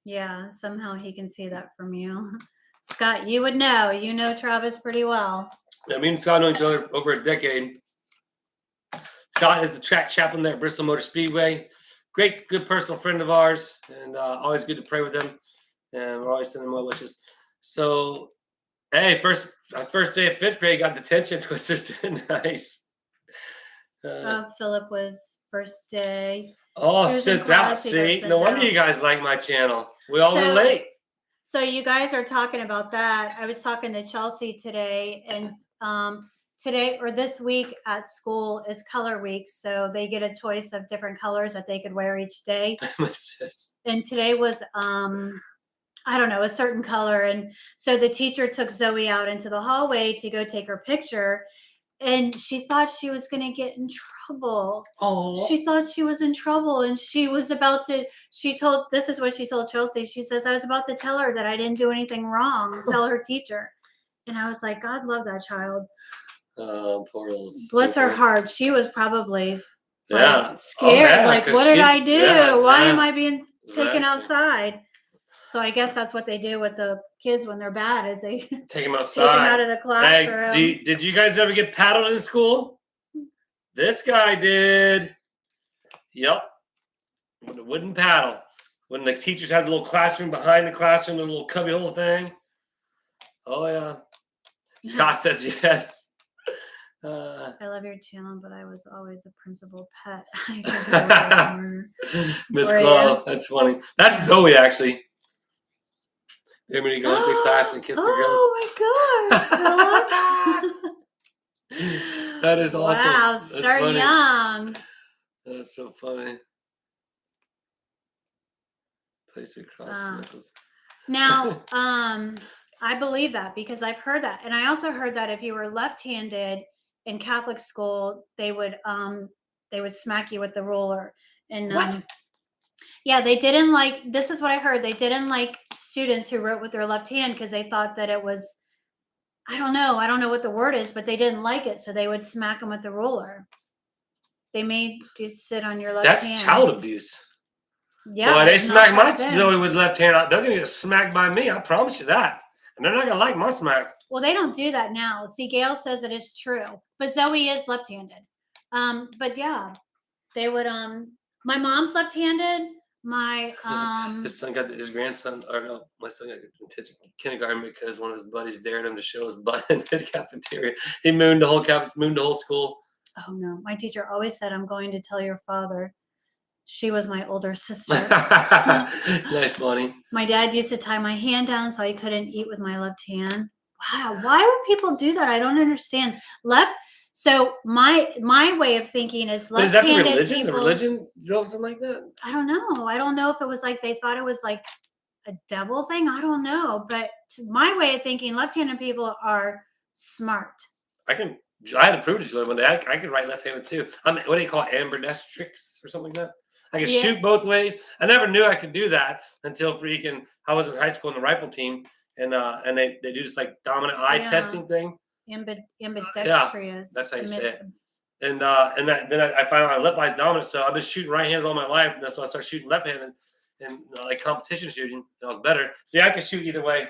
Yeah, somehow he can see that from you. Scott, you would know. You know Travis pretty well. Yeah, me and Scott know each other over a decade. Scott is the track chaplain there at Bristol Motor Speedway. Great, good personal friend of ours, and always good to pray with him. And we're always sending well wishes. So, hey, first day of fifth grade, got detention twisters. Nice. Philip was first day. Oh, sit down. See, no wonder you guys like my channel. We all relate. So you guys are talking about that. I was talking to Chelsea today, and today or this week at school is color week. So they get a choice of different colors that they could wear each day. And today was, I don't know, a certain color. And so the teacher took Zoe out into the hallway to go take her picture. And she thought she was going to get in trouble. Oh. She thought she was in trouble. And she was about to, this is what she told Chelsea. She says, I was about to tell her that I didn't do anything wrong, tell her teacher. And I was like, God love that child. Oh, poor little Bless her heart. She was probably scared. Oh, yeah, like, what did I do? Yeah, Why am I being taken outside? So I guess that's what they do with the kids when they're bad, is they take them outside, take them out of the classroom. Hey, did you guys ever get paddled in school? This guy did. Yep, with a wooden paddle. When the teachers had the little classroom behind the classroom, the little cubby hole thing. Oh yeah. Scott says yes. I love your channel, but I was always a principal pet. Miss Claw, that's funny. That's Zoe, actually. They're going to go into class and kiss the girls. Oh my God. That is awesome. Wow, start young. That's so funny. Place across knuckles. Now, I believe that because I've heard that. And I also heard that if you were left-handed in Catholic school, they would smack you with the ruler. And what? Yeah, they didn't like, this is what I heard. They didn't like students who wrote with their left hand because they thought that it was, I don't know what the word is, but they didn't like it. So they would smack them with the ruler. They made you sit on your left hand. That's child abuse. Yeah. Boy, they smack my Zoe with left hand. They're going to get smacked by me. I promise you that. And they're not going to like my smack. Well, they don't do that now. See, Gail says it is true. But Zoe is left-handed. But yeah, they would, my mom's left-handed. My his son got my son got detention kindergarten because one of his buddies dared him to show his butt in the cafeteria. He mooned the whole school. Oh no, my teacher always said, "I'm going to tell your father." She was my older sister. Nice, Bonnie. My dad used to tie my hand down so I couldn't eat with my left hand. Wow, why would people do that? I don't understand. So my way of thinking is left-handed. Is that the religion? People, the religion drove something like that? I don't know. I don't know if it was like they thought it was like a devil thing. I don't know. But my way of thinking, left-handed people are smart. I had to prove it to you one day. I could write left-handed too. What do you call it? Ambidextrous or something like that? I could shoot both ways. I never knew I could do that until I was in high school in the rifle team, and they do this like dominant eye testing thing. Ambidextrous. That's how you say it. And then I found out my left eye is dominant, so I've been shooting right-handed all my life, and so I started shooting left-handed and like competition shooting, and I was better. See, I can shoot either way.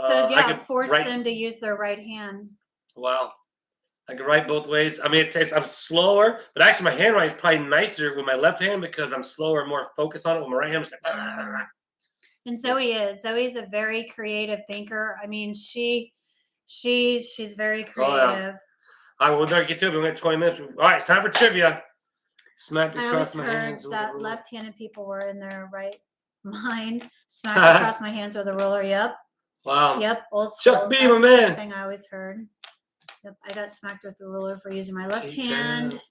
So force them to use their right hand. Wow. I can write both ways. I mean, I'm slower, but actually my handwriting is probably nicer with my left hand because I'm slower, more focused on it. With my right hand, I'm like, and Zoe is. Zoe's a very creative thinker. I mean, she's very creative. Oh, yeah. All right, we'll better get to it. We went 20 minutes. All right, it's time for trivia. Smacked across my hands. That left-handed people were in their right Mine smacked across my hands with a ruler. Yep. Wow. Yep. Old school. Chuck B, my man. Thing I always heard. Yep. I got smacked with the ruler for using my left hand.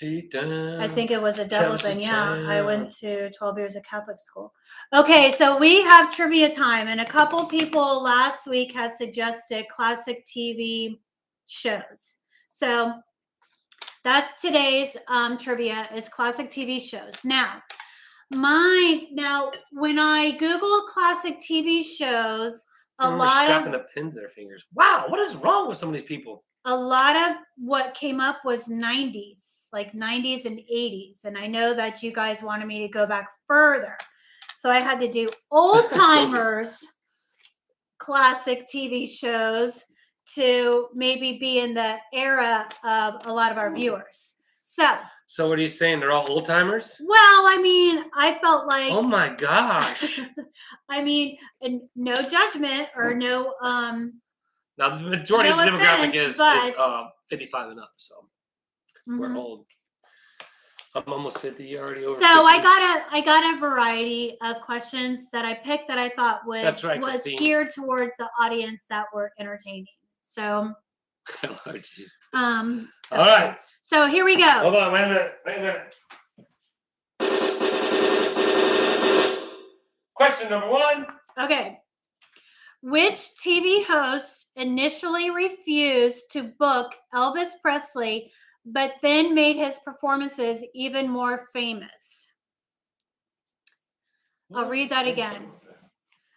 I think it was a double thing. Yeah. I went to 12 years of Catholic school. Okay. So we have trivia time, and a couple people last week has suggested classic TV shows. So that's today's trivia is classic TV shows. Now, when I Google classic TV shows, strapping a pin to their fingers. Wow, what is wrong with some of these people? A lot of what came up was 90s, like 90s and 80s. And I know that you guys wanted me to go back further. So I had to do old timers classic TV shows to maybe be in the era of a lot of our viewers. So what are you saying? They're all old timers? Well, I mean, I felt like. Oh my gosh. I mean, no judgment or no. Now the majority of the demographic is 55 and up, so we're old. I'm almost 50 already. Over. So 50. I got a variety of questions that I picked that I thought was geared towards the audience that were entertaining. So. All right. So here we go. Hold on, wait a minute. Question number 1. Okay. Which TV host initially refused to book Elvis Presley, but then made his performances even more famous? I'll read that again.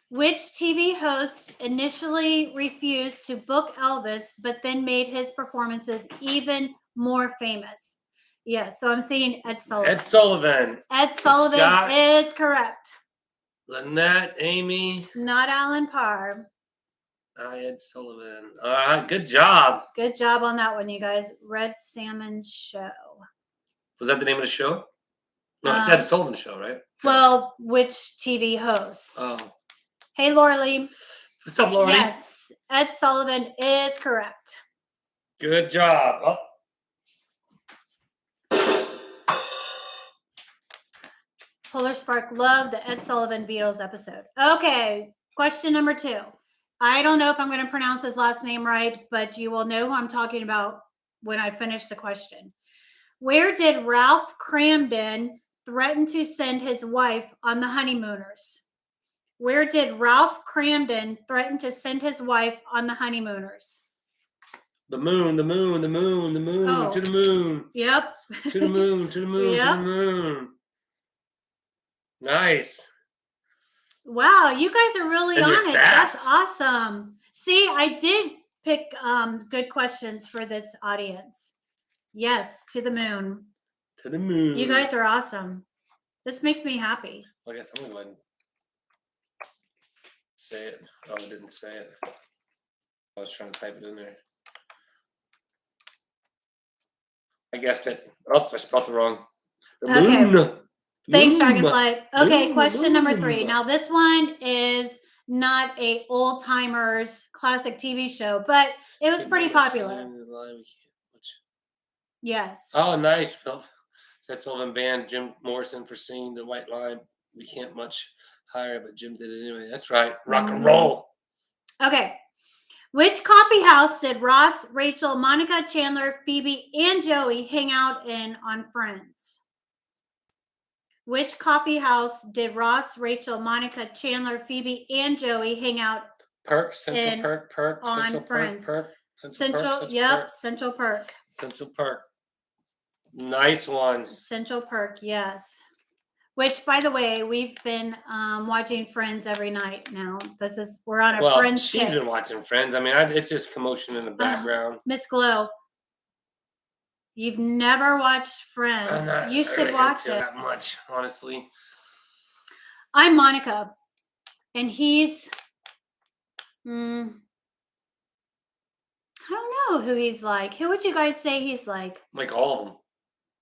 Which TV host initially refused to book Elvis, but then made his performances even more famous? Yes, so I'm saying Ed Sullivan. Ed Sullivan. Ed Sullivan Scott, is correct. Lynette, Amy. Not Alan Parr. Ed Sullivan. All right, good job. Good job on that one, you guys. Red Salmon Show. Was that the name of the show? No, it's Ed Sullivan Show, right? Well, which TV host? Oh. Hey, Laura. What's up, Laura? Yes, Ed Sullivan is correct. Good job. Oh. Polar Spark loved the Ed Sullivan Beatles episode. Okay, question number 2. I don't know if I'm going to pronounce his last name right, but you will know who I'm talking about when I finish the question. Where did Ralph Cramden threaten to send his wife on the honeymooners? Where did Ralph Cramden threaten to send his wife on the honeymooners? The moon, the moon, the moon, the moon, to the moon. Yep. To the moon, to the moon, yep. To the moon. Nice. Wow, you guys are really on it. Fast. That's awesome. See, I did pick good questions for this audience. Yes, to the moon. To the moon. You guys are awesome. This makes me happy. Well, I guess I'm going to go ahead and say it. Oh, I didn't say it. I was trying to type it in there. I guessed it. Oh, I spelled it wrong. The moon. Thanks, Dragonfly. Okay, question number 3. Now, this one is not a old timers classic TV show, but it was pretty popular. Yes. Oh, nice. Ed Sullivan banned Jim Morrison for singing The White Line. We can't much higher, but Jim did it anyway. That's right. Rock and roll. Okay. Which coffee house did Ross, Rachel, Monica, Chandler, Phoebe, and Joey hang out in on Friends? Which coffee house did Ross, Rachel, Monica, Chandler, Phoebe, and Joey hang out? Central Perk, on Central Friends. Perk, Central Perk. Central Perk. Nice one. Central Perk, yes. Which, by the way, we've been watching Friends every night now. We're on a Friends kick. She's been watching Friends. I mean, it's just commotion in the background. Miss Glow. You've never watched Friends. You should watch it. That much, honestly. I'm Monica, and he's. I don't know who he's like. Who would you guys say he's like? Like all of them.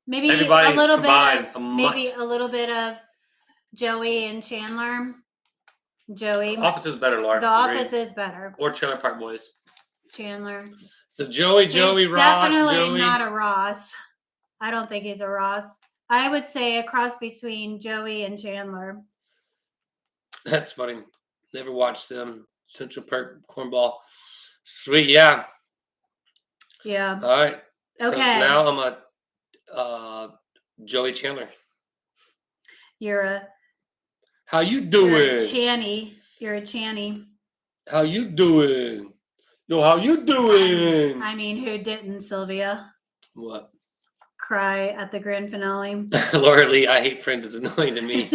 Maybe a little bit of Joey and Chandler. Joey. Office is better, Laura. The Office is better. Or Trailer Park Boys. Chandler. So Joey, Ross, definitely Joey. Not a Ross. I don't think he's a Ross. I would say a cross between Joey and Chandler. That's funny. Never watched them. Central Park Cornball. Sweet, yeah. Yeah. All right. So Okay. now I'm a Joey Chandler. You're a. How you doing? You're a Channy. You're a Channy. How you doing? Yo, how you doing? I mean, who didn't, Sylvia? What? Cry at the grand finale. Laura Lee, I hate Friends is annoying to me.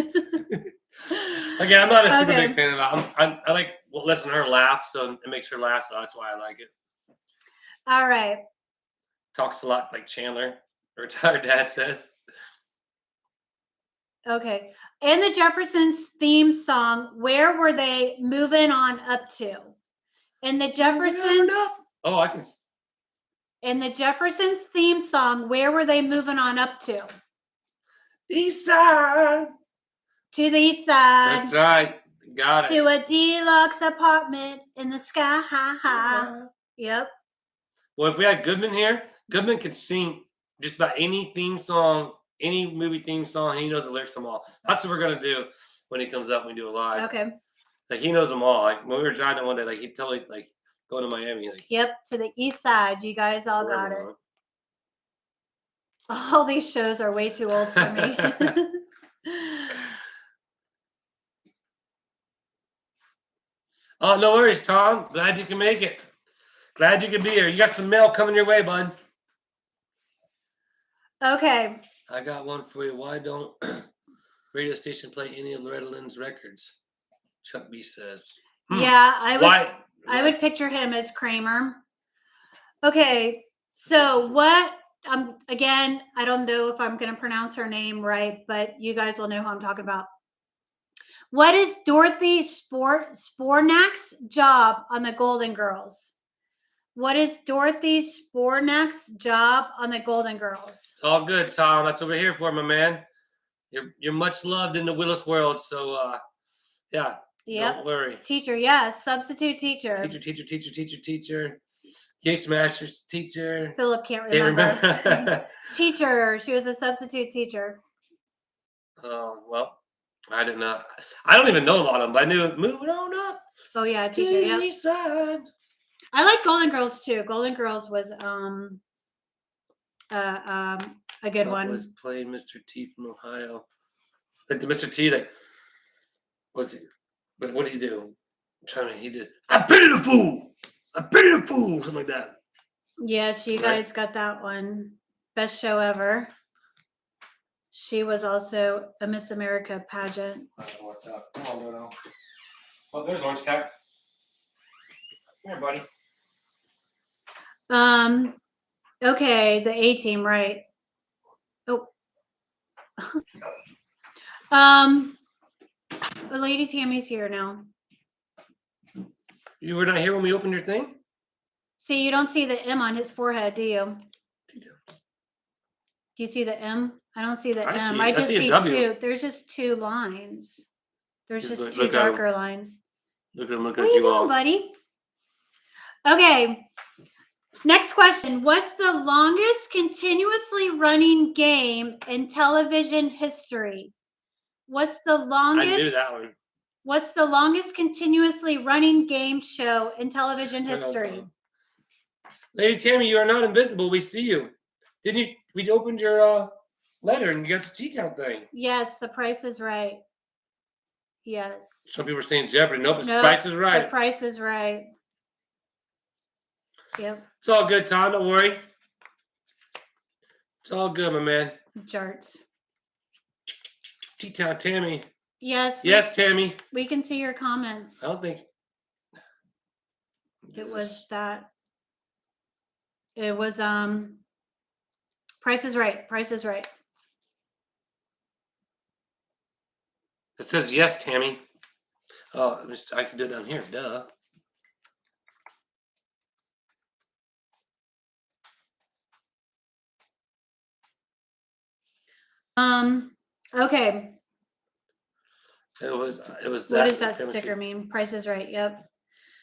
Again, I'm not a super big fan of that. I like listening to her laugh, so it makes her laugh, so that's why I like it. All right. Talks a lot like Chandler, or her dad says. Okay. In the Jeffersons theme song, where were they moving on up to? In the Jeffersons. Oh, I can. In the Jeffersons theme song, where were they moving on up to? East side. To the east side. That's right. Got it. To a deluxe apartment in the sky. Yep. Well, if we had Goodman here, Goodman could sing just about any theme song, any movie theme song. He knows the lyrics to them all. That's what we're gonna do when he comes up. We do a live. Okay. Like he knows them all. Like when we were driving one day, like he totally like going to Miami. Like, yep, to the east side. You guys all got it. All these shows are way too old for me. Oh, no worries, Tom. Glad you can make it. Glad you can be here. You got some mail coming your way, bud. Okay. I got one for you. Why don't radio station play any of Loretta Lynn's records? Chuck B says. Yeah, I would picture him as Kramer. Okay, so what? Again, I don't know if I'm going to pronounce her name right, but you guys will know who I'm talking about. What is Dorothy Spornak's job on the Golden Girls? What is Dorothy Spornak's job on the Golden Girls? It's all good, Tom. That's what we're here for, my man. You're much loved in the Willis world, so yeah. Yep. Don't worry. Teacher, yes. Substitute teacher. Teacher. Game Smashers teacher. Philip can't remember. Teacher. She was a substitute teacher. Oh, well, I did not. I don't even know a lot of them, but I knew moving on up. Oh, yeah, teacher, yeah. I like Golden Girls, too. Golden Girls was a good one. Was playing Mr. T from Ohio. Like the Mr. T, like, what's he? But what did he do? He did. I pity the fool. Something like that. Yes, you guys got that one. Best show ever. She was also a Miss America pageant. I don't know what's up. Come on, Dodo. Oh, there's Orange Cat. Come here, buddy. Okay, the A team, right? Oh. Lady Tammy's here now. You were not here when we opened your thing? See, you don't see the M on his forehead, do you? Do you see the M? I don't see the M. I just see two. There's just two lines. There's just two look darker lines. Look at him. Look at you all. What are you doing, buddy? Okay. Next question. What's the longest continuously running game in television history? What's the longest? I knew that one. What's the longest continuously running game show in television history? Lady Tammy, you are not invisible. We see you. Didn't you? We opened your letter and you got the T-Town thing. Yes, The Price is Right. Yes. Some people are saying Jeopardy. Nope, The Price is Right. The Price is Right. Yep. It's all good, Tom. Don't worry. It's all good, my man. Jarts. T-Town Tammy. Yes. Yes, Tammy. We can see your comments. I don't think it was that. It was Price is Right. Price is Right. It says yes, Tammy. Oh, I can do it down here. Duh. Okay. It was that. What does that sticker mean? Price is Right. Yep.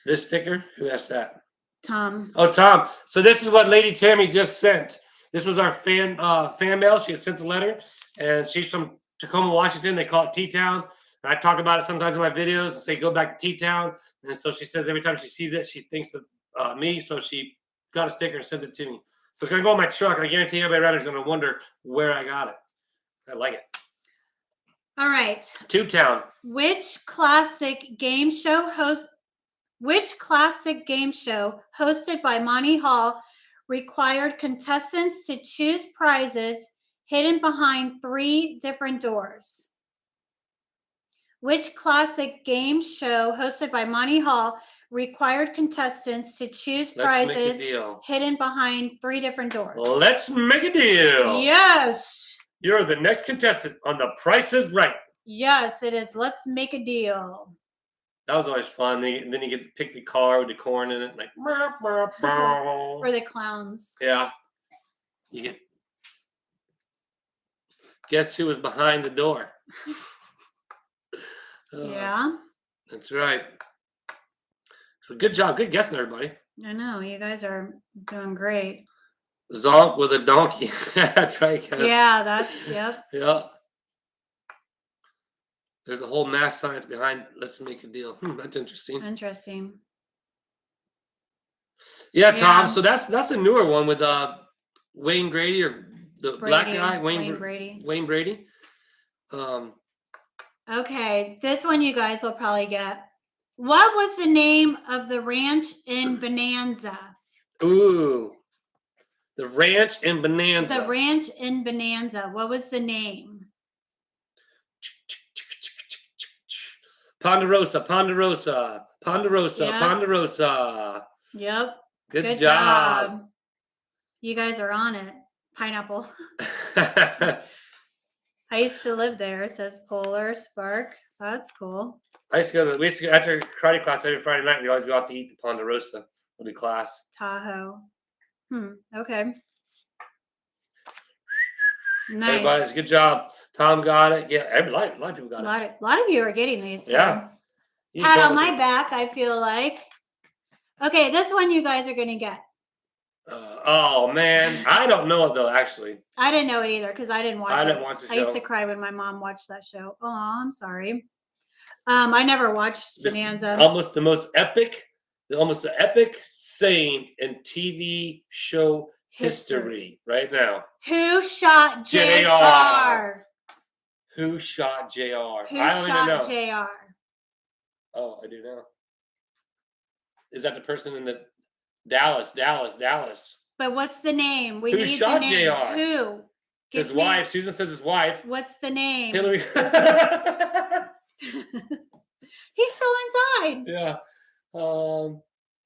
This sticker? Who asked that? Tom. Oh, Tom. So this is what Lady Tammy just sent. This was our fan mail. She had sent the letter, and she's from Tacoma, Washington. They call it T-Town. And I talk about it sometimes in my videos. Say go back to T-Town, and so she says every time she sees it, she thinks of me. So she got a sticker and sent it to me. So it's gonna go on my truck, and I guarantee everybody around here is gonna wonder where I got it. I like it. All right. Two-Town. Which classic game show hosted by Monty Hall required contestants to choose prizes hidden behind 3 different doors? Which classic game show hosted by Monty Hall required contestants to choose prizes hidden behind 3 different doors? Let's make a deal. Yes. You're the next contestant on The Price is Right. Yes, it is. Let's make a deal. That was always fun. Then you get to pick the car with the corn in it, like or the clowns. Yeah. You get. Guess who was behind the door? Yeah. That's right. So good job. Good guessing, everybody. I know. You guys are doing great. Zonk with a donkey. That's right, Kevin. Yeah, yep. Yeah. There's a whole math science behind Let's Make a Deal. That's interesting. Interesting. Yeah, Tom. So that's a newer one with Wayne Grady, or the Brady, black guy, Wayne Brady. Wayne Brady. Okay, this one you guys will probably get. What was the name of the ranch in Bonanza? Ooh. The ranch in Bonanza. The ranch in Bonanza. What was the name? Ponderosa, Ponderosa, Ponderosa, Yep. Ponderosa. Yep. Good job. You guys are on it. Pineapple. I used to live there, says Polar Spark. That's cool. We used to go after karate class every Friday night. We always go out to eat the Ponderosa with the class. Tahoe. Okay. Nice. Everybody's good job. Tom got it. Yeah, a lot of people got it. A lot of you are getting these. So. Yeah. Pat on my back, I feel like. Okay, this one you guys are going to get. Oh, man. I don't know it, though, actually. I didn't know it either because I didn't watch it. I didn't watch the show. I used to cry when my mom watched that show. Oh, I'm sorry. I never watched Bonanza. Almost the epic saying in TV show history right now. Who shot JR? Who shot JR? I don't even know. JR? Oh, I do know. Is that the person in the Dallas? But what's the name? Who shot JR? Who? His wife. Susan says his wife. What's the name? Hillary. He's still inside. Yeah.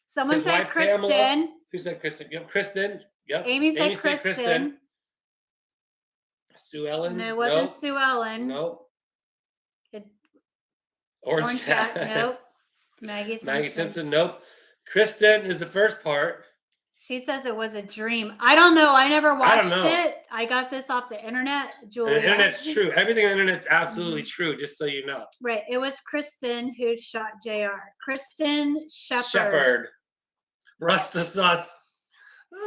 Someone said Kristen. Pamela. Who said Kristen? Yep, Kristen. Yep. Amy said Kristen. Sue Ellen. No, it wasn't Sue Ellen. Nope. Orange Cat. Nope. Maggie Simpson. Nope. Kristen is the first part. She says it was a dream. I don't know. I never watched it. I got this off the internet, Julia. The internet's true. Everything on the internet's absolutely true, just so you know. Right. It was Kristen who shot JR. Kristen Shepard. Rusta Sus.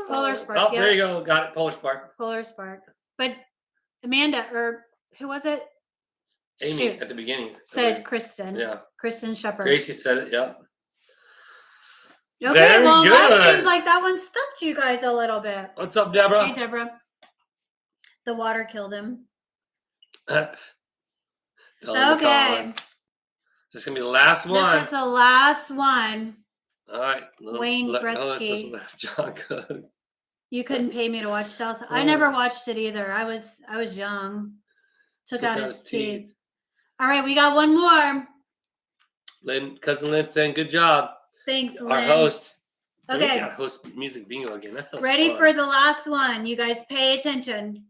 Polar Spark. Oh, there you go. Got it. Polar Spark. Polar Spark. But Amanda, or who was it? Amy at the beginning. Said Kristen. Yeah. Kristen Shepard. Gracie said it. Yep. Okay, Very well, good. That seems like that one stumped you guys a little bit. What's up, Deborah? Hey, Deborah. The water killed him. Okay. This is going to be the last one. This is the last one. All right. Wayne Gretzky. John Cook. You couldn't pay me to watch Dallas. I never watched it either. I was young. Took out his teeth. All right, we got one more. Cousin Lynn saying good job. Thanks, Lynn. Our host. Okay. Host music bingo again. That's ready fun. For the last one. You guys pay attention.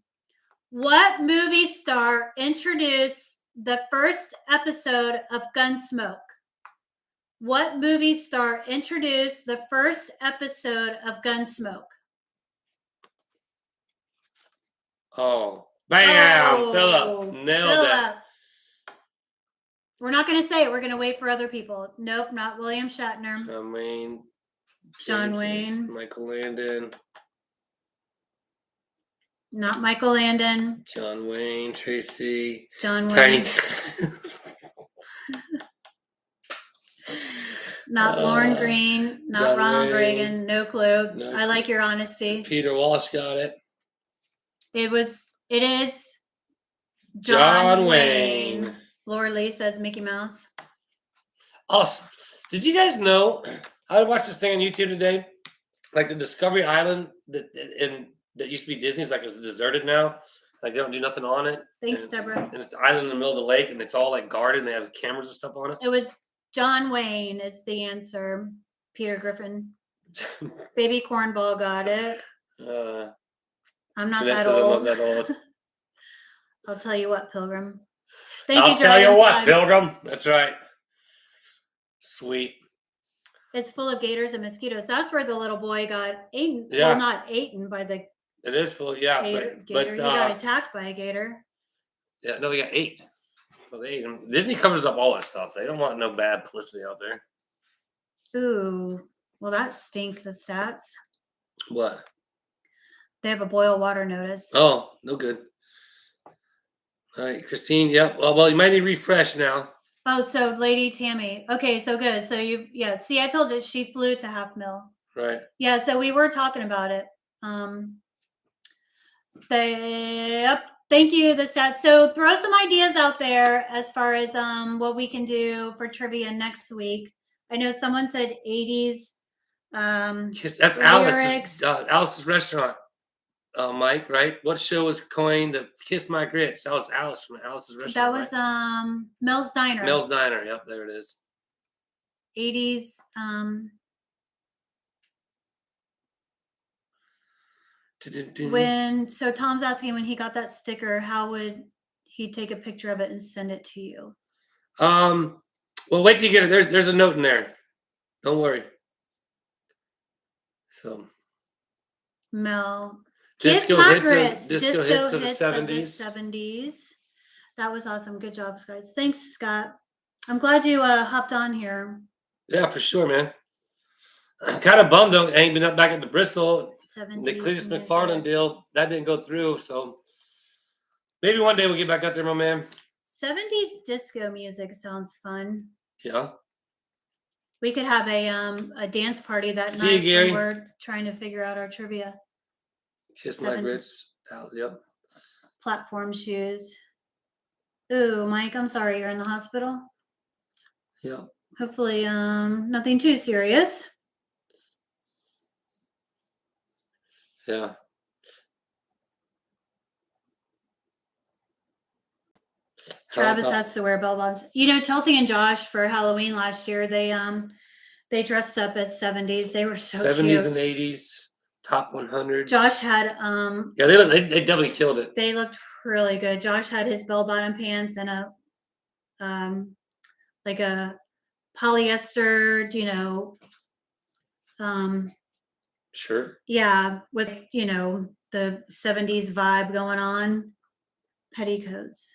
What movie star introduced the first episode of Gunsmoke? What movie star introduced the first episode of Gunsmoke? Oh, bam! Philip nailed it. We're not going to say it. We're going to wait for other people. Nope, not William Shatner. John Wayne. Michael Landon. Not Michael Landon. John Wayne. Tracy. John Wayne. Tiny. Not Lauren Green, not John Ronald Wayne. Reagan. No clue. No I like your honesty. Peter Walsh got it. It is John Wayne. Laura Lee says Mickey Mouse. Oh, did you guys know? I watched this thing on YouTube today. Like the Discovery Island that used to be Disney's, like it's deserted now. Like they don't do nothing on it. Thanks, Deborah. And it's the island in the middle of the lake, and it's all like guarded. And they have cameras and stuff on it. It was John Wayne is the answer. Peter Griffin. Baby Cornball got it. I'm not that old. I'm not that old. I'll tell you what, Pilgrim. I'll tell you what, Pilgrim. That's right. Sweet. It's full of gators and mosquitoes. That's where the little boy got eaten. Yeah. Well, not eaten by the. It is full, yeah. Gator. But he got attacked by a gator. Yeah, no, he got ate. Well, they ate him. Disney covers up all that stuff. They don't want no bad publicity out there. Ooh, well, that stinks. The stats. What? They have a boil water notice. Oh, no good. All right, Christine. Yep. Well, you might need to refresh now. Oh, so Lady Tammy. Okay, so good. So see, I told you she flew to Half Mill. Right. Yeah, so we were talking about it. Thank you, the stats. So throw some ideas out there as far as what we can do for trivia next week. I know someone said 80s. That's Alice's restaurant. Mike, right? What show was coined to Kiss My Grits? That was Alice from Alice's restaurant. That was right? Mel's Diner. Mel's Diner. Yep, there it is. 80s. So Tom's asking when he got that sticker, how would he take a picture of it and send it to you? Well, wait till you get it. There's a note in there. Don't worry. So Mel. Disco hits of the 70s. That was awesome. Good job, guys. Thanks, Scott. I'm glad you hopped on here. Yeah, for sure, man. I'm kind of bummed I ain't been back at the Bristol. The Cletus McFarland deal, that didn't go through. So maybe one day we'll get back out there, my man. 70s disco music sounds fun. Yeah. We could have a dance party that See night you, Gary. when we're trying to figure out our trivia. Kiss My Grits. Yep. Platform shoes. Ooh, Mike, I'm sorry you're in the hospital. Yeah. Hopefully, nothing too serious. Yeah. Travis has to wear bell bonds. You know, Chelsea and Josh for Halloween last year, they dressed up as 70s. They were so 70s cute. and 80s, top 100. Josh had yeah, they definitely killed it. They looked really good. Josh had his bell bottom pants and a like a polyester, Sure. Yeah, with the 70s vibe going on. Petticoats.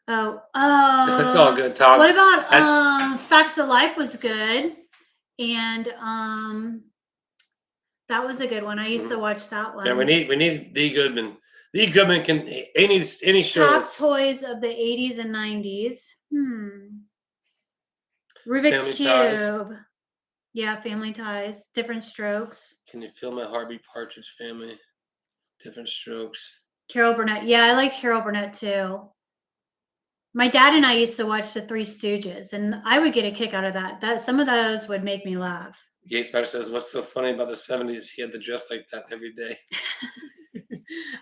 Oh, it's all good, Tom. What about Facts of Life was good, and that was a good one. I used to watch that one. Yeah, we need Dee Goodman. Dee Goodman can any show. Top toys of the 80s and 90s. Rubik's Cube. Ties. Yeah, Family Ties. Different Strokes. Can you feel my heartbeat? Partridge Family. Different Strokes. Carol Burnett. Yeah, I liked Carol Burnett too. My dad and I used to watch the Three Stooges, and I would get a kick out of that. Some of those would make me laugh. Gates Spider says, "What's so funny about the 70s? He had to dress like that every day."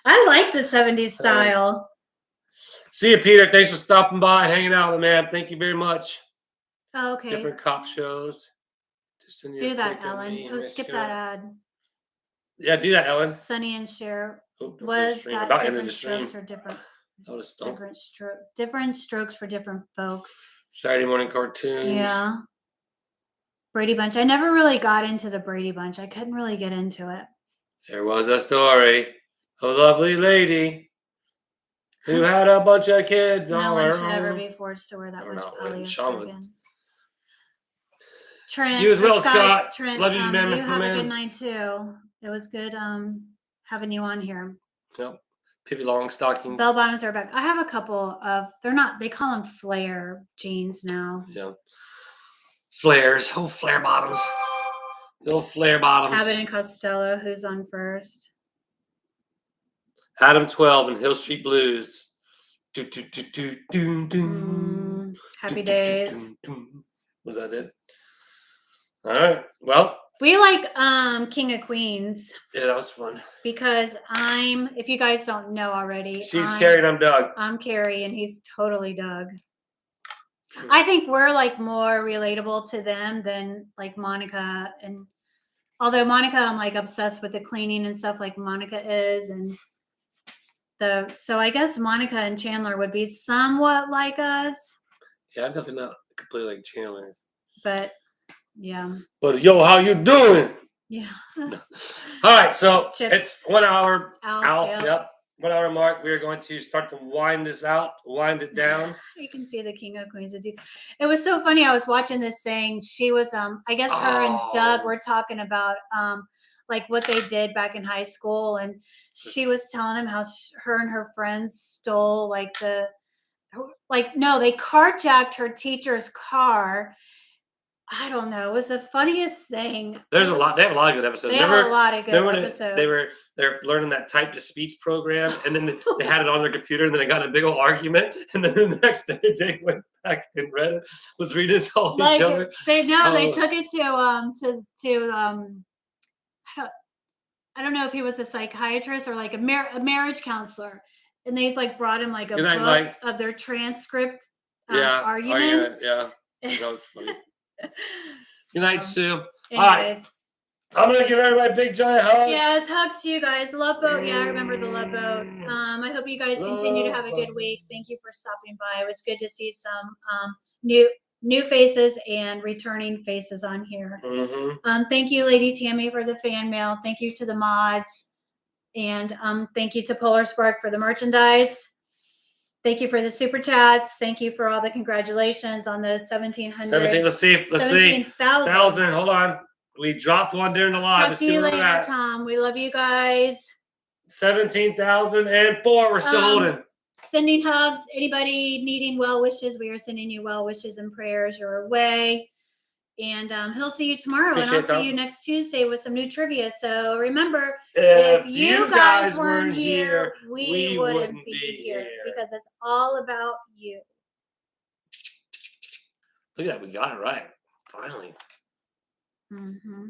I like the 70s style. See you, Peter. Thanks for stopping by and hanging out, man. Thank you very much. Oh, okay. Different cop shows. Do that, Ellen. Oh, skip that ad. Yeah, do that, Ellen. Sonny and Cher. Oh, was that about different strokes or different? Different strokes for different folks. Saturday morning cartoons. Yeah. Brady Bunch. I never really got into the Brady Bunch. I couldn't really get into it. There was a story of a lovely lady who had a bunch of kids on her own. No one should ever be forced to wear that much polyester again. Trent, you as well, Scott. Trent, love you, man. You have a good night too. It was good having you on here. Yep. Pippi Longstocking. Bell bottoms are back. I have a couple of. They call them flare jeans now. Yeah. Flares. Oh, flare bottoms. Little flare bottoms. Abbott and Costello, who's on first? Adam 12 and Hill Street Blues. Happy Days. Was that it? All right. Well, we like King of Queens. Yeah, that was fun. Because if you guys don't know already, she's Carrie and I'm Doug. I'm Carrie and he's totally Doug. I think we're like more relatable to them than like Monica, and although Monica, I'm like obsessed with the cleaning and stuff like Monica is, and so I guess Monica and Chandler would be somewhat like us. Yeah, I'm definitely not completely like Chandler. But yeah. But yo, how you doing? Yeah. All right, so Chips. It's 1 hour. Alf, Yep. 1 hour mark. We are going to start to wind this out, wind it down. You can see the King of Queens with you. It was so funny. I was watching this thing. She was I guess her and Doug were talking about like what they did back in high school, and she was telling him how her and her friends stole they carjacked her teacher's car. I don't know. It was the funniest thing. There's a lot. They have a lot of good episodes. They have a lot of good episodes. They're learning that type to speech program, and then they had it on their computer, and then they got in a big old argument, and then the next day Jake went back and read it, was reading it to all each other. They took it to I don't know if he was a psychiatrist or like a marriage counselor, and they like brought him like a book of their transcript argument. Yeah, that was funny. Good night, Sue. Anyways. All right. I'm going to give everybody a big giant hug. Yes, hugs to you guys. Love Boat. Yeah, I remember the Love Boat. I hope you guys continue to have a good week. Thank you for stopping by. It was good to see some new faces and returning faces on here. Mm-hmm. Thank you, Lady Tammy, for the fan mail. Thank you to the mods. And thank you to Polar Spark for the merchandise. Thank you for the super chats. Thank you for all the congratulations on the 1,700. 17. Let's see. 17,000. Hold on. We dropped one during the live. Talk to you later, Tom. We love you guys. 17,004. We're still holding. Sending hugs. Anybody needing well wishes, we are sending you well wishes and prayers your way. And he'll see you tomorrow. And I'll see you next Tuesday with some new trivia. So remember, if you guys weren't here, we wouldn't be here because it's all about you. Look at that. We got it right. Finally. Mm-hmm.